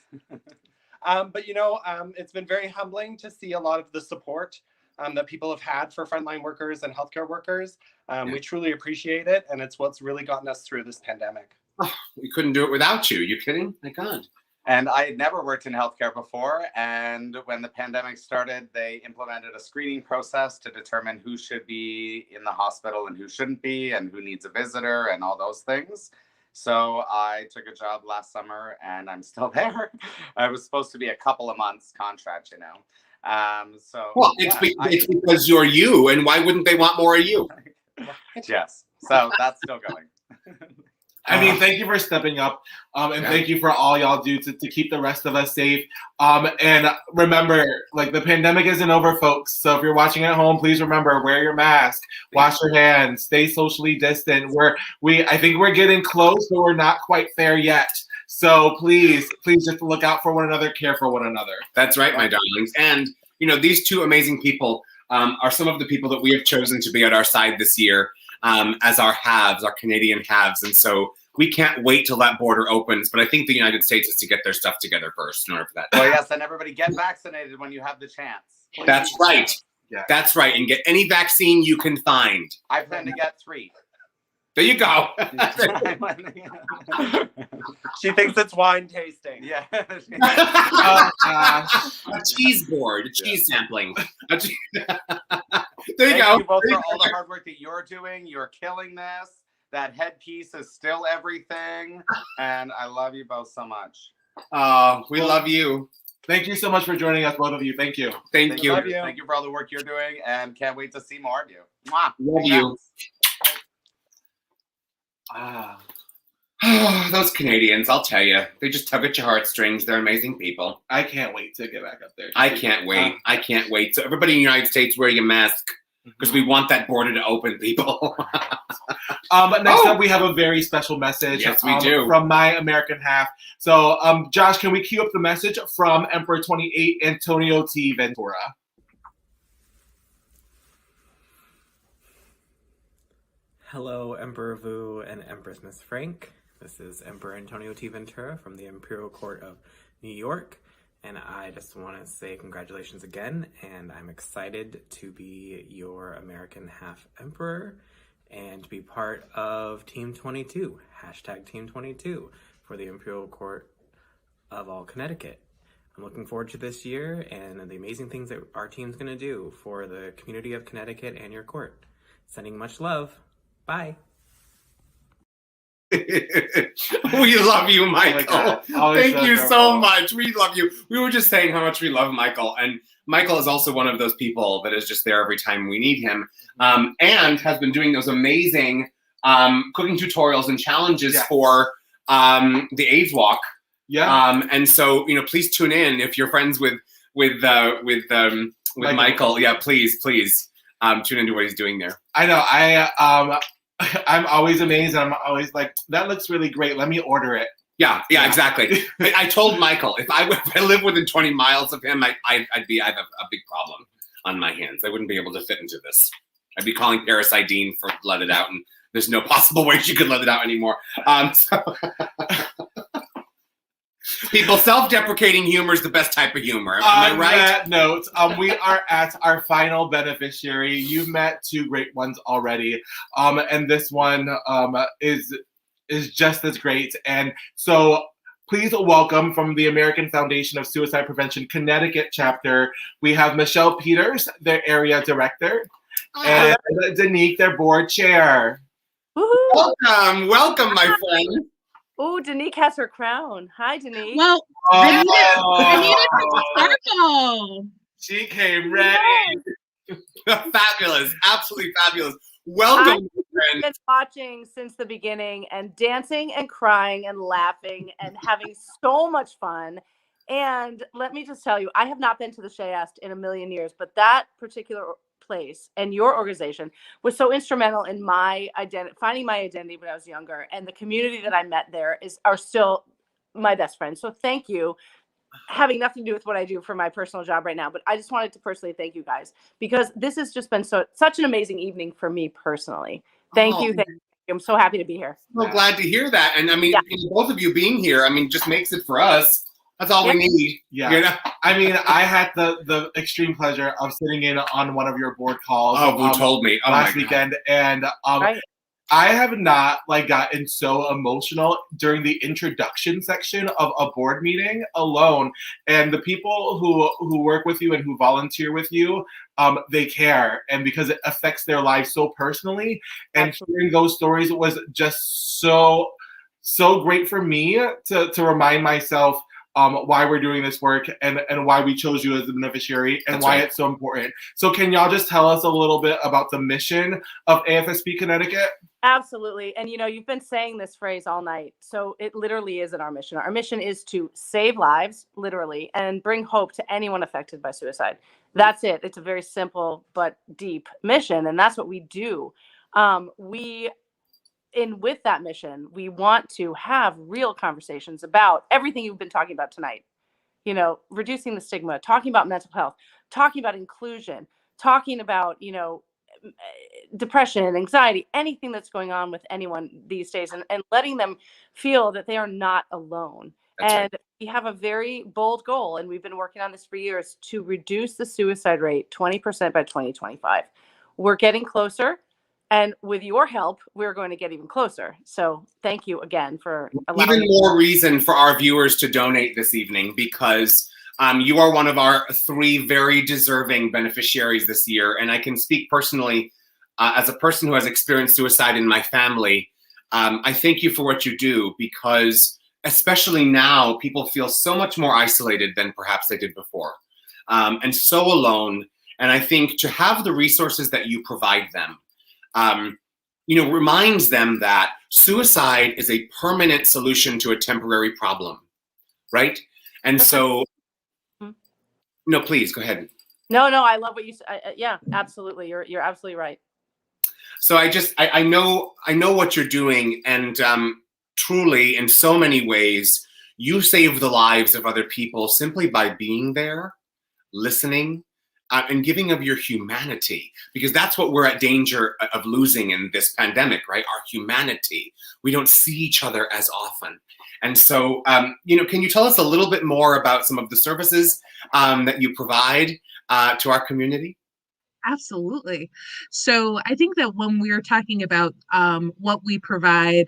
But, you know, it's been very humbling to see a lot of the support that people have had for frontline workers and healthcare workers. We truly appreciate it. And it's what's really gotten us through this pandemic. Oh, we couldn't do it without you. You kidding? My God. And I had never worked in healthcare before. And when the pandemic started, they implemented a screening process to determine who should be in the hospital and who shouldn't be and who needs a visitor and all those things. So I took a job last summer and I'm still there. I was supposed to be a couple of months contract, you know. Well, it's because you're you, and why wouldn't they want more of you? Yes. So that's still going. I mean, thank you for stepping up, and thank you for all y'all do to keep the rest of us safe. And remember, like, the pandemic isn't over, folks. So if you're watching at home, please remember, wear your mask, wash your hands, stay socially distant. I think we're getting close, but we're not quite there yet. So please just look out for one another, care for one another. That's right, my darlings. And, you know, these two amazing people are some of the people that we have chosen to be at our side this year. As our haves, our Canadian haves. And so we can't wait till that border opens. But I think the United States has to get their stuff together first in order for that. Well, yes, and everybody get vaccinated when you have the chance. Please. That's right. Yeah. That's right. And get any vaccine you can find. I plan to get 3. There you go. She thinks it's wine tasting. Yeah. A cheese board, cheese sampling. There you Thank go. you both for all the hard work that you're doing. You're killing this. That headpiece is still everything. And I love you both so much. We love you. Thank you so much for joining us, both of you. Thank you. Thank you. Thank you for all the work you're doing, and can't wait to see more of you. Mwah. Love you. Those Canadians, I'll tell you, they just tug at your heartstrings. They're amazing people. I can't wait to get back up there. I can't wait. I can't wait. So everybody in the United States, wear your mask because we want that border to open, people. Next up, we have a very special message. Yes, we do. From my American half. So, Josh, can we cue up the message from Emperor 28 Antonio T. Ventura? Hello, Emperor Vu and Empress Miss Frank. This is Emperor Antonio T. Ventura from the Imperial Court of New York, and I just want to say congratulations again, and I'm excited to be your American half Emperor and to be part of Team 22, hashtag Team 22 for the Imperial Court of all Connecticut. I'm looking forward to this year and the amazing things that our team's going to do for the community of Connecticut and your court. Sending much love. Bye. We love you, Michael. Thank you so much. We love you. We were just saying how much we love Michael. And Michael is also one of those people that is just there every time we need him, and has been doing those amazing cooking tutorials and challenges for the AIDS Walk. Yeah. And so, you know, please tune in if you're friends with Michael. Yeah, please tune into what he's doing there. I know. I'm always amazed. I'm always like, that looks really great. Let me order it. Yeah, exactly. I told Michael if I live within 20 miles of him, I'd have a big problem on my hands. I wouldn't be able to fit into this. I'd be calling Paris Ideen for let it out, and there's no possible way she could let it out anymore. People, self-deprecating humor is the best type of humor. Am I right? On that note, we are at our final beneficiary. You've met 2 great ones already, and this one is just as great. And so please welcome from the American Foundation of Suicide Prevention Connecticut chapter, we have Michelle Peters, their area director, and Danique, their board chair. Woohoo! Welcome, my friend. Oh, Danique has her crown. Hi, Danique. Well, Danita Sparkle. She came ready. Fabulous. Absolutely fabulous. Welcome, I've been watching since the beginning and dancing and crying and laughing and having so much fun. And let me just tell you, I have not been to the Shayest in a million years, but that particular place and your organization was so instrumental in my finding my identity when I was younger, and the community that I met there are still my best friends. So thank you, having nothing to do with what I do for my personal job right now, but I just wanted to personally thank you guys, because this has just been such an amazing evening for me personally. Thank you. I'm so happy to be here. So glad to hear that. And I mean, both of you being here, I mean, just makes it for us. That's all we need. Yeah. You know? I mean, I had the extreme pleasure of sitting in on one of your board calls. Oh, who told me? Oh, last weekend. And I have not gotten so emotional during the introduction section of a board meeting alone. And the people who work with you and who volunteer with you, they care. And because it affects their lives so personally. And hearing those stories was just so great for me to remind myself why we're doing this work and why we chose you as the beneficiary and why it's so important. So can y'all just tell us a little bit about the mission of AFSP Connecticut? Absolutely. And you've been saying this phrase all night. So it literally isn't our mission. Our mission is to save lives, literally, and bring hope to anyone affected by suicide. That's it. It's a very simple but deep mission. And that's what we do. With that mission, we want to have real conversations about everything you've been talking about tonight. Reducing the stigma, talking about mental health, talking about inclusion, talking about, depression, anxiety, anything that's going on with anyone these days, and letting them feel that they are not alone. We have a very bold goal, and we've been working on this for years, to reduce the suicide rate 20% by 2025. We're getting closer. And with your help, we're going to get even closer. So thank you again for allowing Even more reason for our viewers to donate this evening, because you are one of our 3 very deserving beneficiaries this year. And I can speak personally as a person who has experienced suicide in my family. I thank you for what you do, because especially now, people feel so much more isolated than perhaps they did before, and so alone. And I think to have the resources that you provide them, reminds them that suicide is a permanent solution to a temporary problem, right? And so, no, please go ahead. No, I love what you said. Yeah, absolutely. You're absolutely right. So I know what you're doing, and truly, in so many ways, you save the lives of other people simply by being there, listening, and giving of your humanity, because that's what we're at danger of losing in this pandemic, right? Our humanity. We don't see each other as often. And so, can you tell us a little bit more about some of the services that you provide to our community? Absolutely. So I think that when we're talking about what we provide,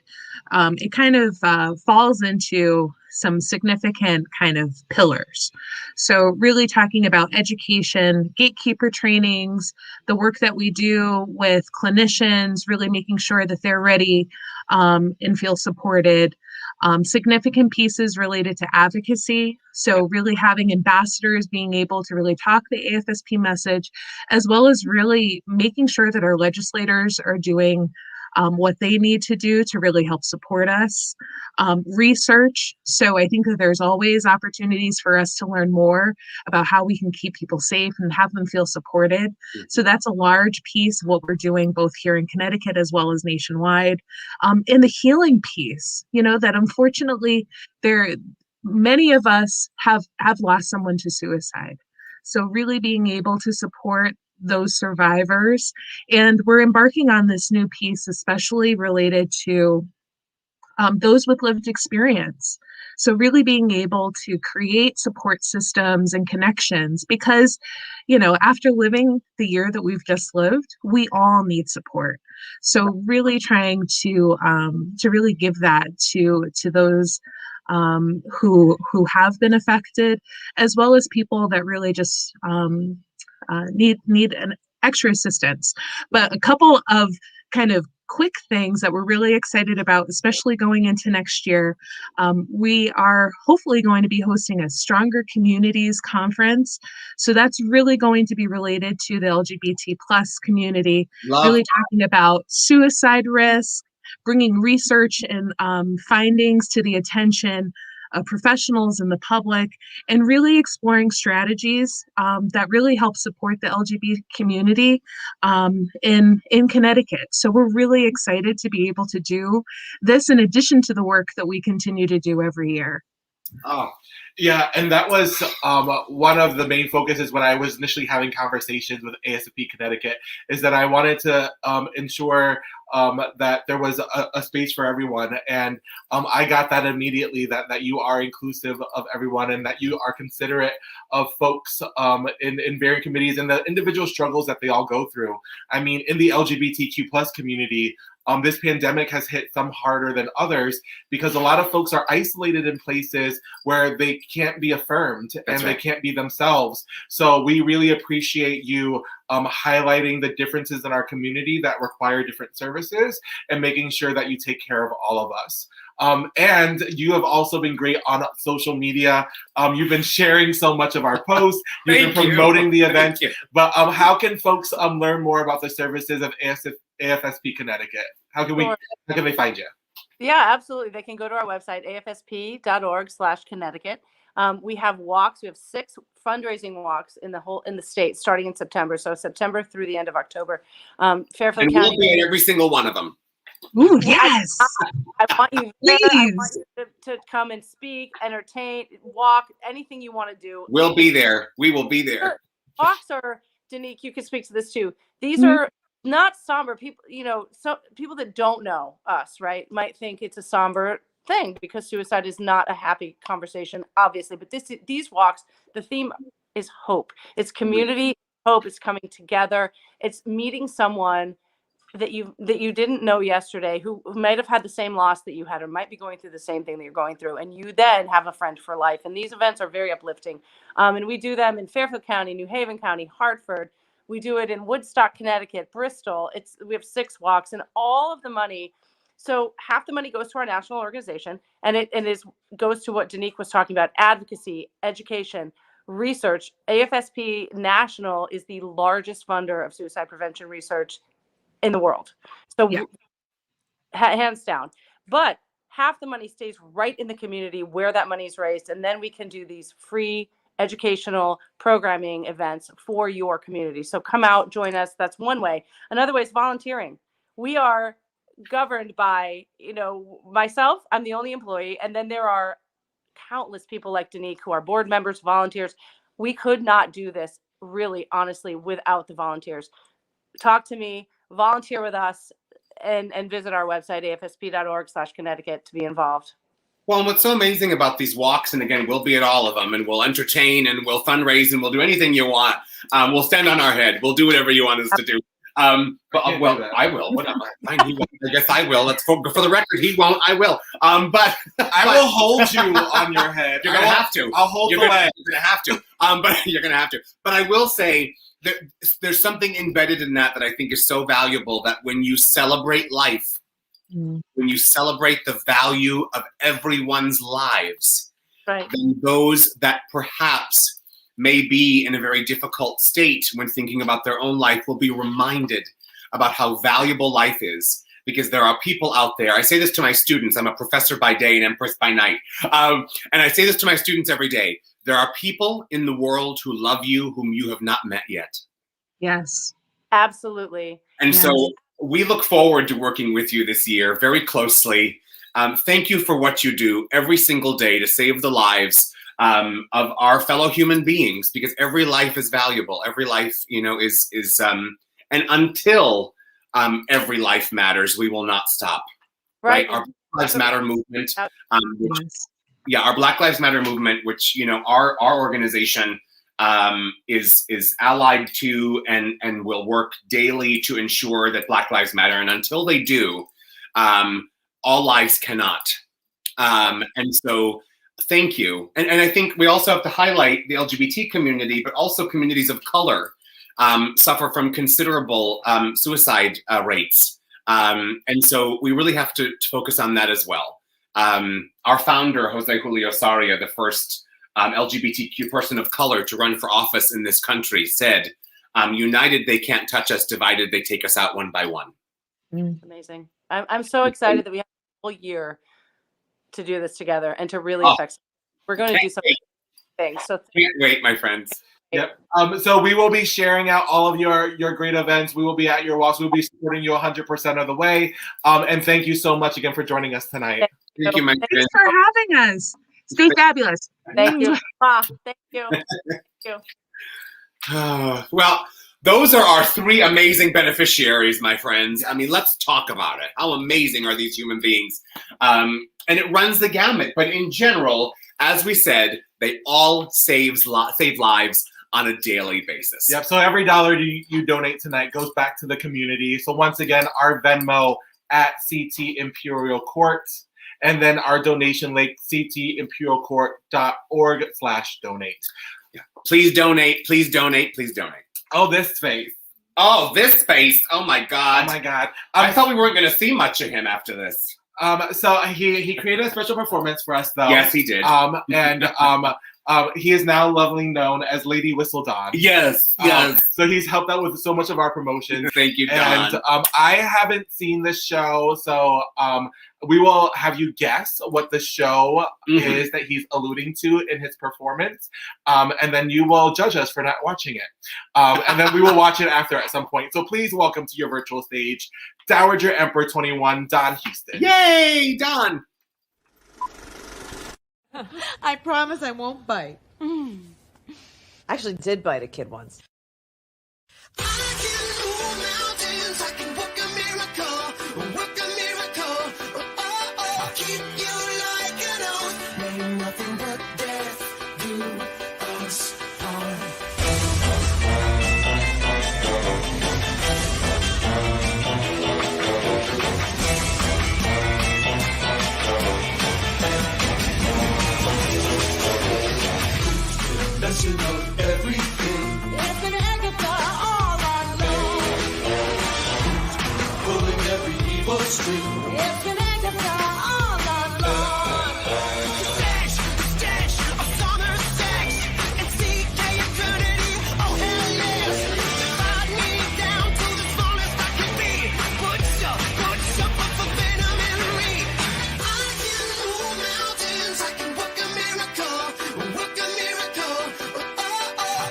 it kind of falls into some significant kind of pillars. So really talking about education, gatekeeper trainings, the work that we do with clinicians, really making sure that they're ready and feel supported. Significant pieces related to advocacy. So really having ambassadors being able to really talk the AFSP message, as well as really making sure that our legislators are doing what they need to do to really help support us. Research. So I think that there's always opportunities for us to learn more about how we can keep people safe and have them feel supported. So that's a large piece of what we're doing both here in Connecticut as well as nationwide. In the healing piece, that unfortunately many of us have lost someone to suicide. So really being able to support those survivors. And we're embarking on this new piece, especially related to those with lived experience. So really being able to create support systems and connections, because, after living the year that we've just lived, we all need support. So really trying to really give that to those who have been affected, as well as people that really just need an extra assistance. But a couple of kind of quick things that we're really excited about, especially going into next year. We are hopefully going to be hosting a Stronger Communities conference. So that's really going to be related to the LGBT plus community, really talking about suicide risk, bringing research and findings to the attention of professionals and the public, and really exploring strategies that really help support the LGBT community in Connecticut. So we're really excited to be able to do this in addition to the work that we continue to do every year. Oh, yeah, and that was one of the main focuses when I was initially having conversations with ASCofAllCT Connecticut, is that I wanted to ensure that there was a space for everyone. And I got that immediately, that you are inclusive of everyone and that you are considerate of folks in varying committees and the individual struggles that they all go through. I mean, in the LGBTQ plus community, this pandemic has hit some harder than others because a lot of folks are isolated in places where they can't be affirmed and they can't be themselves. So we really appreciate you highlighting the differences in our community that require different services and making sure that you take care of all of us. And you have also been great on social media. You've been sharing so much of our posts. You've been promoting the event. But how can folks learn more about the services of AFSP Connecticut? How can they find you? Yeah, absolutely. They can go to our website, afsp.org/Connecticut. We have walks. We have 6 fundraising walks in the state starting in September. So September through the end of October. Fairfield And County. we'll be at every single one of them. Ooh, yes. I want you there. I Please. want you to come and speak, entertain, walk, anything you want to do. We'll be there. We will be there. Walks are, Danique, you can speak to this too. These are not somber people, so people that don't know us, right, might think it's a somber thing because suicide is not a happy conversation, obviously. But these walks, the theme is hope. It's community hope. It's coming together. It's meeting someone that you didn't know yesterday who might have had the same loss that you had or might be going through the same thing that you're going through, and you then have a friend for life. And these events are very uplifting, and we do them in Fairfield County, New Haven County, Hartford. We do it in Woodstock, Connecticut, Bristol. We have 6 walks, and all of the money, so half the money goes to our national organization, and it goes to what Danique was talking about: advocacy, education, research. AFSP National is the largest funder of suicide prevention research in the world. So hands down. But half the money stays right in the community where that money is raised. And then we can do these free educational programming events for your community. So come out, join us. That's one way. Another way is volunteering. We are governed by, myself, I'm the only employee. And then there are countless people like Danique who are board members, volunteers. We could not do this really, honestly, without the volunteers. Talk to me, volunteer with us, and visit our website, afsp.org/Connecticut, to be involved. Well, and what's so amazing about these walks, and again, we'll be at all of them, and we'll entertain, and we'll fundraise, and we'll do anything you want. We'll stand on our head. We'll do whatever you want us to do. I will. Whatever. Fine, he won't. I guess I will. Let's for the record, he won't. I will. But I will hold you on your head. You're gonna have to. I'll hold the leg. You're gonna have to. But you're gonna have to. But I will say that there's something embedded in that I think is so valuable. That when you celebrate life, when you celebrate the value of everyone's lives, right, then those that perhaps may be in a very difficult state when thinking about their own life will be reminded about how valuable life is, because there are people out there. I say this to my students. I'm a professor by day and empress by night. And I say this to my students every day. There are people in the world who love you whom you have not met yet. Yes. Absolutely. And so we look forward to working with you this year very closely. Thank you for what you do every single day to save the lives of our fellow human beings, because every life is valuable. Every life, is and until every life matters, we will not stop. Right? Our Black Lives Matter movement, our Black Lives Matter movement, which our organization is allied to and will work daily to ensure that Black Lives Matter. And until they do, all lives cannot. And so thank you. And I think we also have to highlight the LGBT community, but also communities of color suffer from considerable suicide rates. And so we really have to focus on that as well. Our founder, Jose Julio Saria, the first LGBTQ person of color to run for office in this country, said, united, they can't touch us. Divided, they take us out one by one. Amazing. I'm so excited that we have a whole year to do this together and to really affect. We're going to do some things. So can't wait, my friends. Yep. So we will be sharing out all of your great events. We will be at your walks. We'll be supporting you 100% of the way. And thank you so much again for joining us tonight. Thank you, my friend. Thanks for having us. Stay fabulous. Thank you. Thank you. Thank you. Well, those are our 3 amazing beneficiaries, my friends. I mean, let's talk about it. How amazing are these human beings? And it runs the gamut. But in general, as we said, they all save lives on a daily basis. Yep. So every dollar you donate tonight goes back to the community. So once again, our Venmo at CT Imperial Court, and then our donation link, ctimperialcourt.org/donate. Yeah. Please donate. Please donate. Please donate. Oh, this face. Oh, this face. Oh my God. Oh my God. I thought we weren't going to see much of him after this. So he created a special performance for us, though. Yes, he did. He is now lovingly known as Lady Whistledon. Yes, yes. So he's helped out with so much of our promotions. Thank you, Don. And I haven't seen the show, so we will have you guess what the show is that he's alluding to in his performance, and then you will judge us for not watching it. And then we will watch it after at some point. So please welcome to your virtual stage, Dowager Emperor 21, Don Houston. Yay, Don! I promise I won't bite. I actually did bite a kid once. Lesson of everything. It's an Agatha all alone. Pulling every evil string. It's an Agatha all alone. Stash of summer sex and CK eternity. Oh hell yes. Ride me down to the smallest I can be. Put your for venom in me. I can move mountains. I can work a miracle. Work a miracle.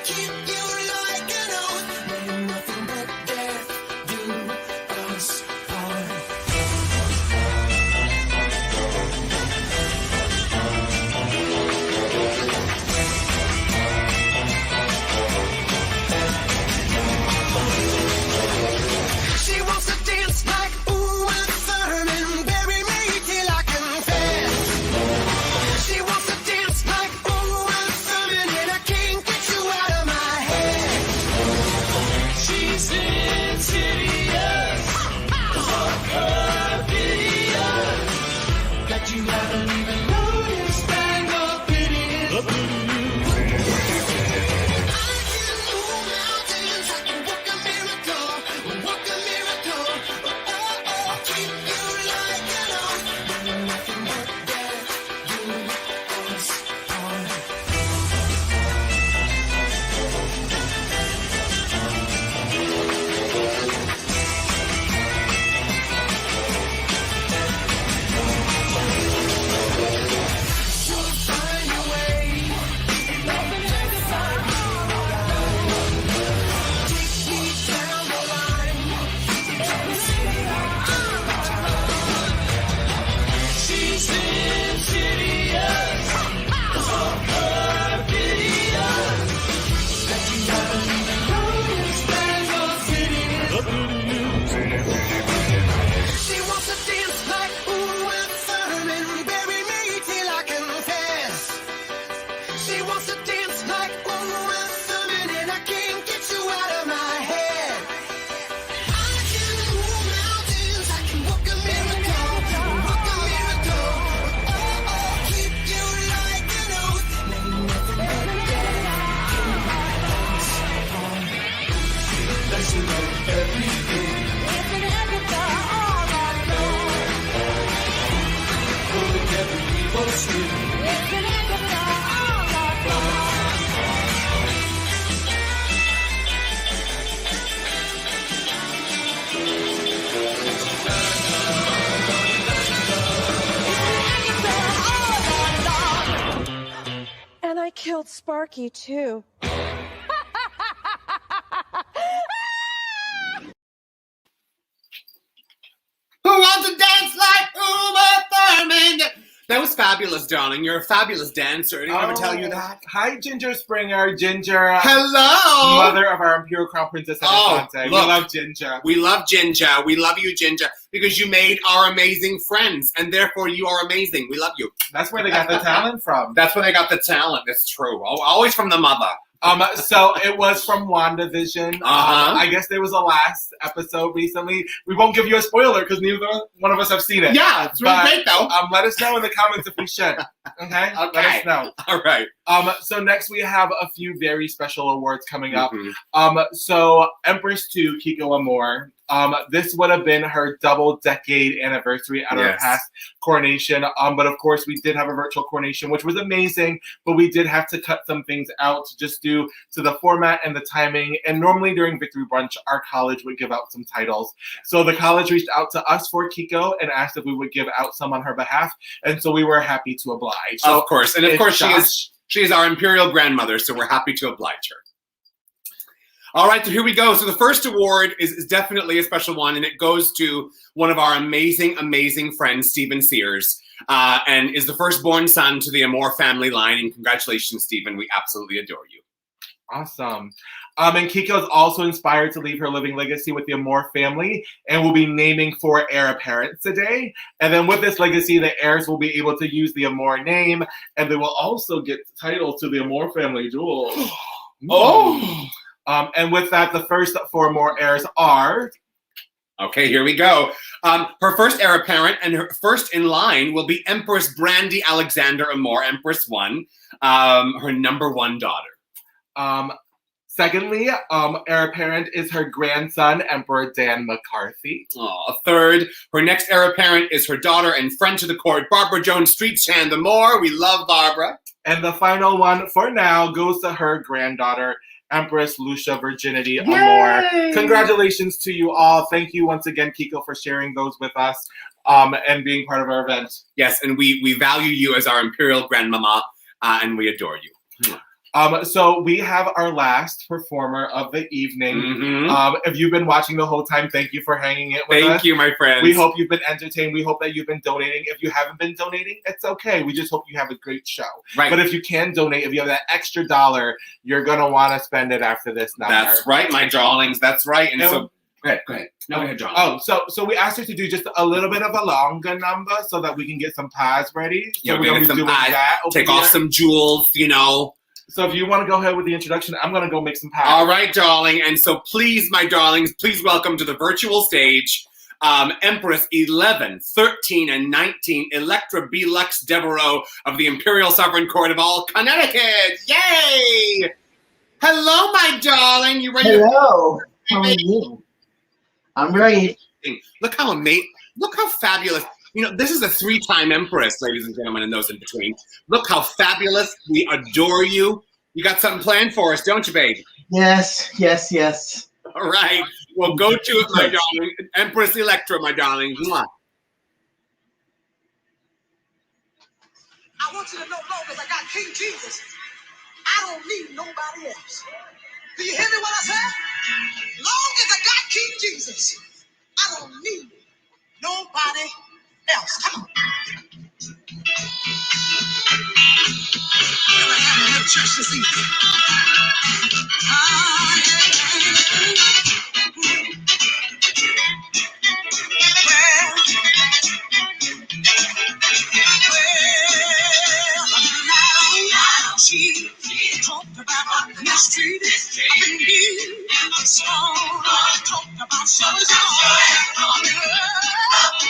Keep you like an oath. May nothing but death do us part. She wants to dance like ooh and Thurman. Bury me till I confess. She wants to dance like ooh and Thurman, and I can't get you out of my head. She's insidious, perfidious, that you haven't even noticed. And the pity is I can move mountains, I can work a miracle, work a miracle. Keep you like an oath. May nothing but death do us part. You'll find your way. Nothing has to stop. Take me down the line. She's insidious, perfidious, that you haven't even noticed. And the pity is she wants to dance like ooh and Thurman. Bury me till I confess. She wants to dance like ooh and Thurman, and I can't get you out of my head. I can move mountains, I can work a miracle, work a miracle. Keep you like an oath. May nothing but death do us part. Lesson of everything. It's an Agatha all alone. Pulling every evil string. It's an Agatha all alone. And I killed Sparky too. Who wants to dance like Uma Thurman? That was fabulous, darling. You're a fabulous dancer. Did I ever tell you that? Hi, Ginger Springer. Ginger. Hello. Mother of our Imperial Crown Princess Infante. We look. love Ginger. We love Ginger. We love you, Ginger, because you made our amazing friends, and therefore you are amazing. We love you. That's where they got the talent from. That's where they got the talent. It's true. Always from the mother. So it was from WandaVision. I guess there was a last episode recently. We won't give you a spoiler because neither one of us have seen it. Yeah, it's really great though. Let us know in the comments if we should. Okay? Let us know. All right. So next we have a few very special awards coming up. So Empress 2, Kiko Amor, This would have been her double-decade anniversary at our past coronation. But of course, we did have a virtual coronation, which was amazing. But we did have to cut some things out just due to the format and the timing. And normally during Victory Brunch, our college would give out some titles. So the college reached out to us for Kiko and asked if we would give out some on her behalf. And so we were happy to oblige. So of course. And of course, she is our imperial grandmother, so we're happy to oblige her. All right, so here we go. So the first award is definitely a special one, and it goes to one of our amazing, amazing friends, Stephen Sears, and is the firstborn son to the Amore family line. And congratulations, Stephen. We absolutely adore you. Awesome. And Kiko is also inspired to leave her living legacy with the Amore family and will be naming 4 heir apparents today. And then with this legacy, the heirs will be able to use the Amore name, and they will also get title to the Amore family jewels. Oh! And with that, the first 4 more heirs are... Okay, here we go. Her first heir apparent and her first in line will be Empress Brandy Alexander Amore, Empress 1, her number 1 daughter. Secondly, heir apparent is her grandson, Emperor Dan McCarthy. Third, her next heir apparent is her daughter and friend to the court, Barbara Jones Streetshand Amore. We love Barbara. And the final one for now goes to her granddaughter, Empress Lucia Virginity Amore. Congratulations to you all. Thank you once again, Kiko, for sharing those with us and being part of our event. Yes, and we value you as our imperial grandmama, and we adore you. So we have our last performer of the evening. If you've been watching the whole time, thank you for hanging it with us. Thank you, my friends. We hope you've been entertained. We hope that you've been donating. If you haven't been donating, it's okay. We just hope you have a great show. Right. But if you can donate, if you have that extra $1, you're going to want to spend it after this number. That's right, my darlings. That's right. And so... Go ahead. No, go ahead, John. So we asked her to do just a little bit of a longer number so that we can get some pies ready. Yeah, so we're going to be doing that. Take off some jewels, you know. So if you want to go ahead with the introduction, I'm going to go make some pies. All right, darling. And so please, my darlings, please welcome to the virtual stage Empress 11, 13, and 19, Electra B. Lux Devereaux of the Imperial Sovereign Court of all Connecticut. Yay! Hello, my darling. You ready? Hello. How are you? I'm ready. Look how amazing. Look how fabulous. You know, this is a 3-time Empress, ladies and gentlemen, and those in between. Look how fabulous. We adore you. You got something planned for us, don't you, babe? Yes. All right. Well, go to it, my darling. Empress Electra, my darling. Mwah. I want you to know, Lord, because I got King Jesus, I don't need nobody else. Do you hear me what I said? Long as I got King Jesus, I don't need nobody else. Come on. Can I have a little church this evening? She talked about mistreated, I've been used, strong, talked about so I've been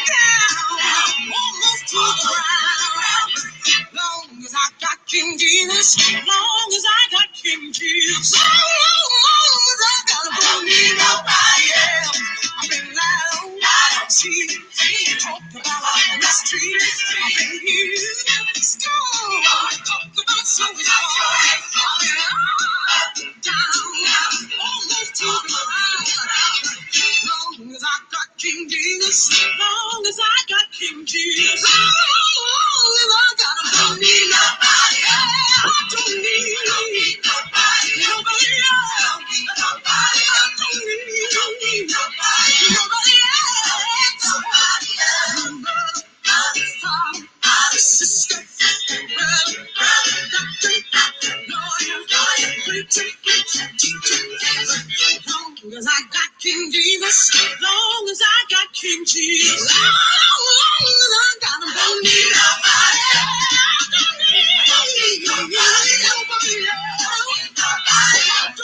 down, almost to the ground. Long as I got King Jesus, long as I got King Jesus, long as I got him, don't need nobody else. I've been lied on, she talked about mistreated, I've been used, strong, talked about so down, almost to the ground. Long as I got King Jesus, long as I got King Jesus, long as I got him, don't need nobody else. I don't need nobody else. I don't need nobody else. Sister, long as I got King Jesus, long as I got King Jesus, long as I got him, don't need nobody else. Don't need nobody else.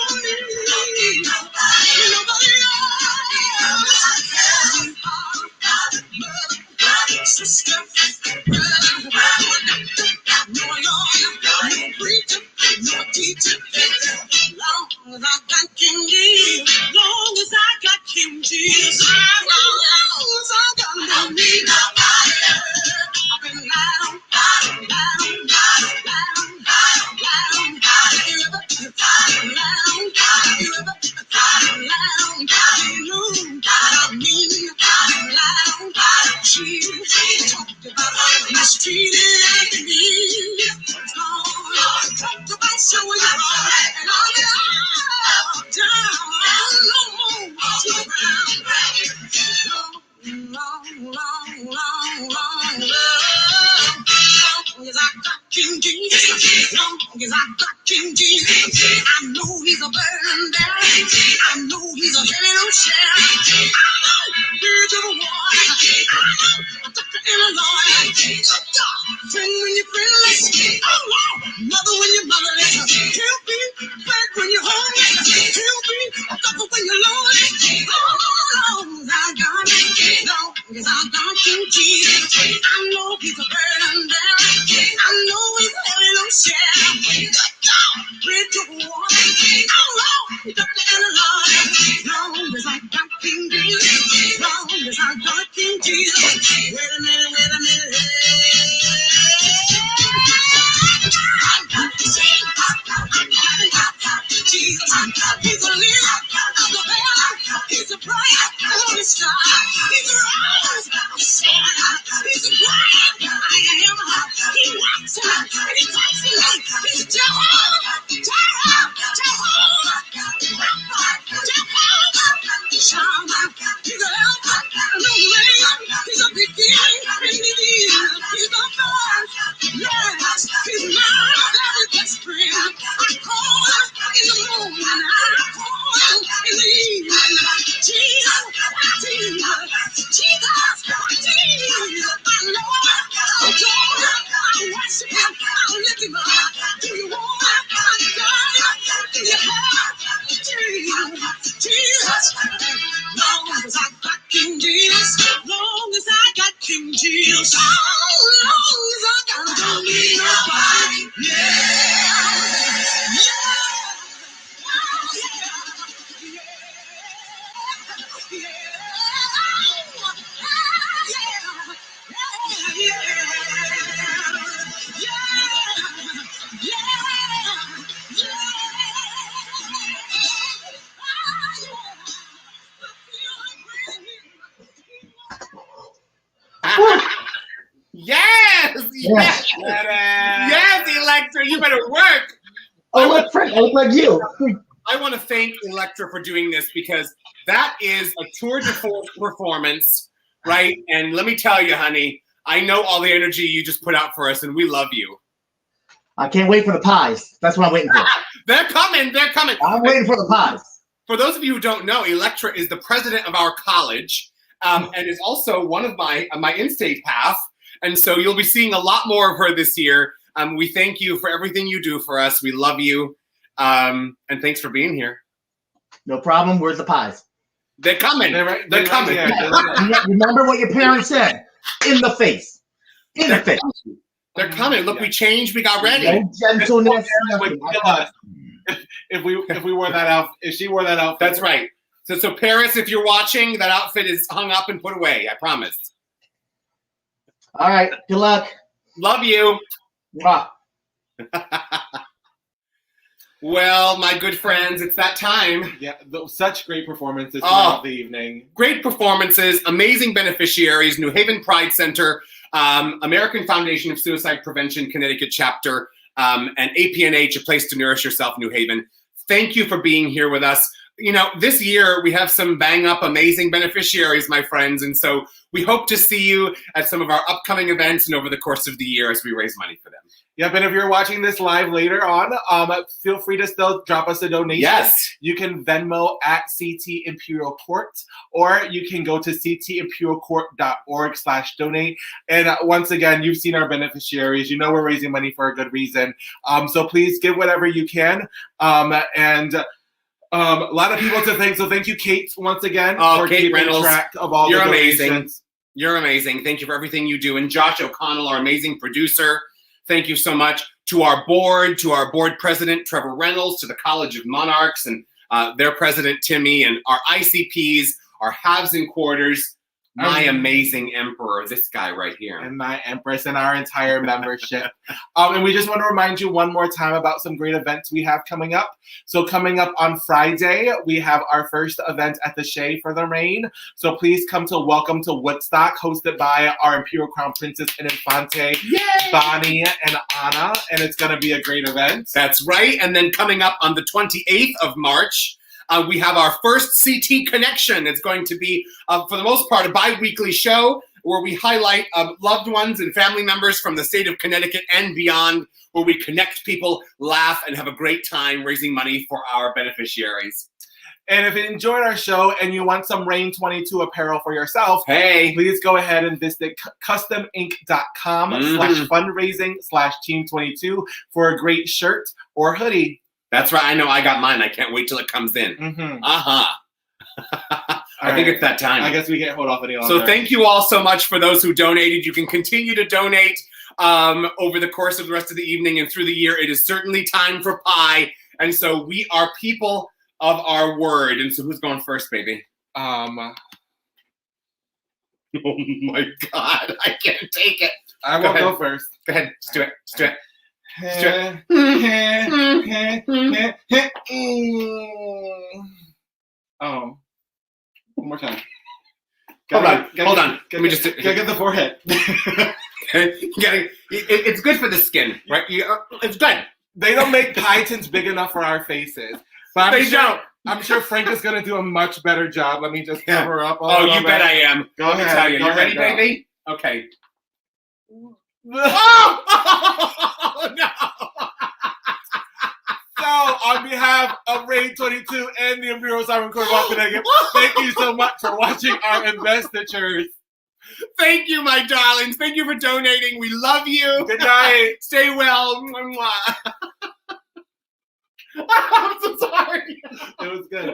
Don't need nobody else. Sister, no lawyer, no preacher, no teacher. Long as I got King Jesus, long as I got King Jesus. I don't need nobody else. I've been lied on, mistreated me. Talked about showing you wrong, and all that down to the ground. Long as I got King Jesus, long as I got King Jesus, I know he's a burden down. I know he's a heavy load share. I know bridge of the water. I know a doctor and a lawyer. Friend when you're friendless. Oh Lord, mother when you're motherless. He'll be back when you're homeless. He'll be a couple when you're lonely. Oh Lord, I got it. Long as I got King Jesus, I know he's a burden down. I know he's a heavy load share. Bridge of water. Oh Lord, doctor and a lawyer. Long as I got King Jesus. Long as I got King Jesus. Wait a minute. Jesus, he's a lily of the valley. He's a bright morning star. He's a rose of Sharon. He's a great I am. He walks in and he talks to me. He's Jehovah. Shammah. He's a helper. No man. He's a beginning and the end. He's the first. Yes, he's my very best friend. I call him in the morning. I call him in the evening. Jesus. My Lord. I adore him. I worship him. I lift him up. Do you want him? I adore him. Do you have Jesus? Long as I got King Jesus. Long as I got King Jesus. Long as I got him. Don't need nobody. Yes, Electra, you better work. I look like you. I want to thank Electra for doing this because that is a tour de force performance, right? And let me tell you, honey, I know all the energy you just put out for us, and we love you. I can't wait for the pies. That's what I'm waiting for. They're coming. I'm waiting for the pies. For those of you who don't know, Electra is the president of our college and is also one of my in-state half. And so you'll be seeing a lot more of her this year. We thank you for everything you do for us. We love you. And thanks for being here. No problem. Where's the pies? They're coming. They're coming. Remember what your parents said. In the face. In the face. They're coming. Look, we changed. We got ready. No gentleness. If we wore that outfit, if she wore that outfit. That's right. So Paris, if you're watching, that outfit is hung up and put away. I promise. All right. Good luck. Love you. Mwah. Well, my good friends, it's that time. Yeah, such great performances throughout the evening. Great performances, amazing beneficiaries, New Haven Pride Center, American Foundation of Suicide Prevention, Connecticut chapter, and APNH, A Place to Nourish Yourself, New Haven. Thank you for being here with us. You know, this year we have some bang-up amazing beneficiaries, my friends, and so we hope to see you at some of our upcoming events and over the course of the year as we raise money for them. Yep, and if you're watching this live later on, feel free to still drop us a donation. Yes. You can Venmo at CT Imperial Court, or you can go to ctimperialcourt.org/donate. And once again, you've seen our beneficiaries. You know we're raising money for a good reason. So please give whatever you can. And a lot of people to thank. So thank you, Kate, once again, for Kate keeping Reynolds, track of all you're the amazing. donations. You're amazing. Thank you for everything you do. And Josh O'Connell, our amazing producer. Thank you so much to our board president, Trevor Reynolds, to the College of Monarchs and their president, Timmy, and our ICPs, our halves and quarters, my amazing emperor, this guy right here. And my empress and our entire membership. And we just want to remind you one more time about some great events we have coming up. So coming up on Friday, we have our first event at the Shea for the Rain. So please come to Welcome to Woodstock, hosted by our Imperial Crown Princess and Infante, Bonnie and Anna. And it's going to be a great event. That's right. And then coming up on the 28th of March, we have our first CT Connection. It's going to be, for the most part, a bi-weekly show where we highlight loved ones and family members from the state of Connecticut and beyond, where we connect people, laugh, and have a great time raising money for our beneficiaries. And if you enjoyed our show and you want some Rain 22 apparel for yourself, please go ahead and visit customink.com/fundraising/team22 for a great shirt or hoodie. That's right. I know I got mine. I can't wait till it comes in. I think it's that time. I guess we can't hold off any longer. So thank you all so much for those who donated. You can continue to donate over the course of the rest of the evening and through the year. It is certainly time for pie. And so we are people of our word. And so who's going first, baby? Oh my God. I can't take it. I won't go first. Go ahead. Let's do it. Let's do it. Oh, one more time. Hold on. Let me just get the forehead. It's good for the skin, right? It's good. They don't make pie tins big enough for our faces. But I'm sure Frank is going to do a much better job. Let me just cover up. Oh, you bet I am. Go Let me ahead. tell you. Go You ahead, ready, girl. baby? Okay. Oh, no. So, on behalf of Rain 22 and the Imperial Sovereign Court of Connecticut, thank you so much for watching our Investitures. Thank you, my darlings. Thank you for donating. We love you. Good night. Stay well. I'm so sorry. It was good.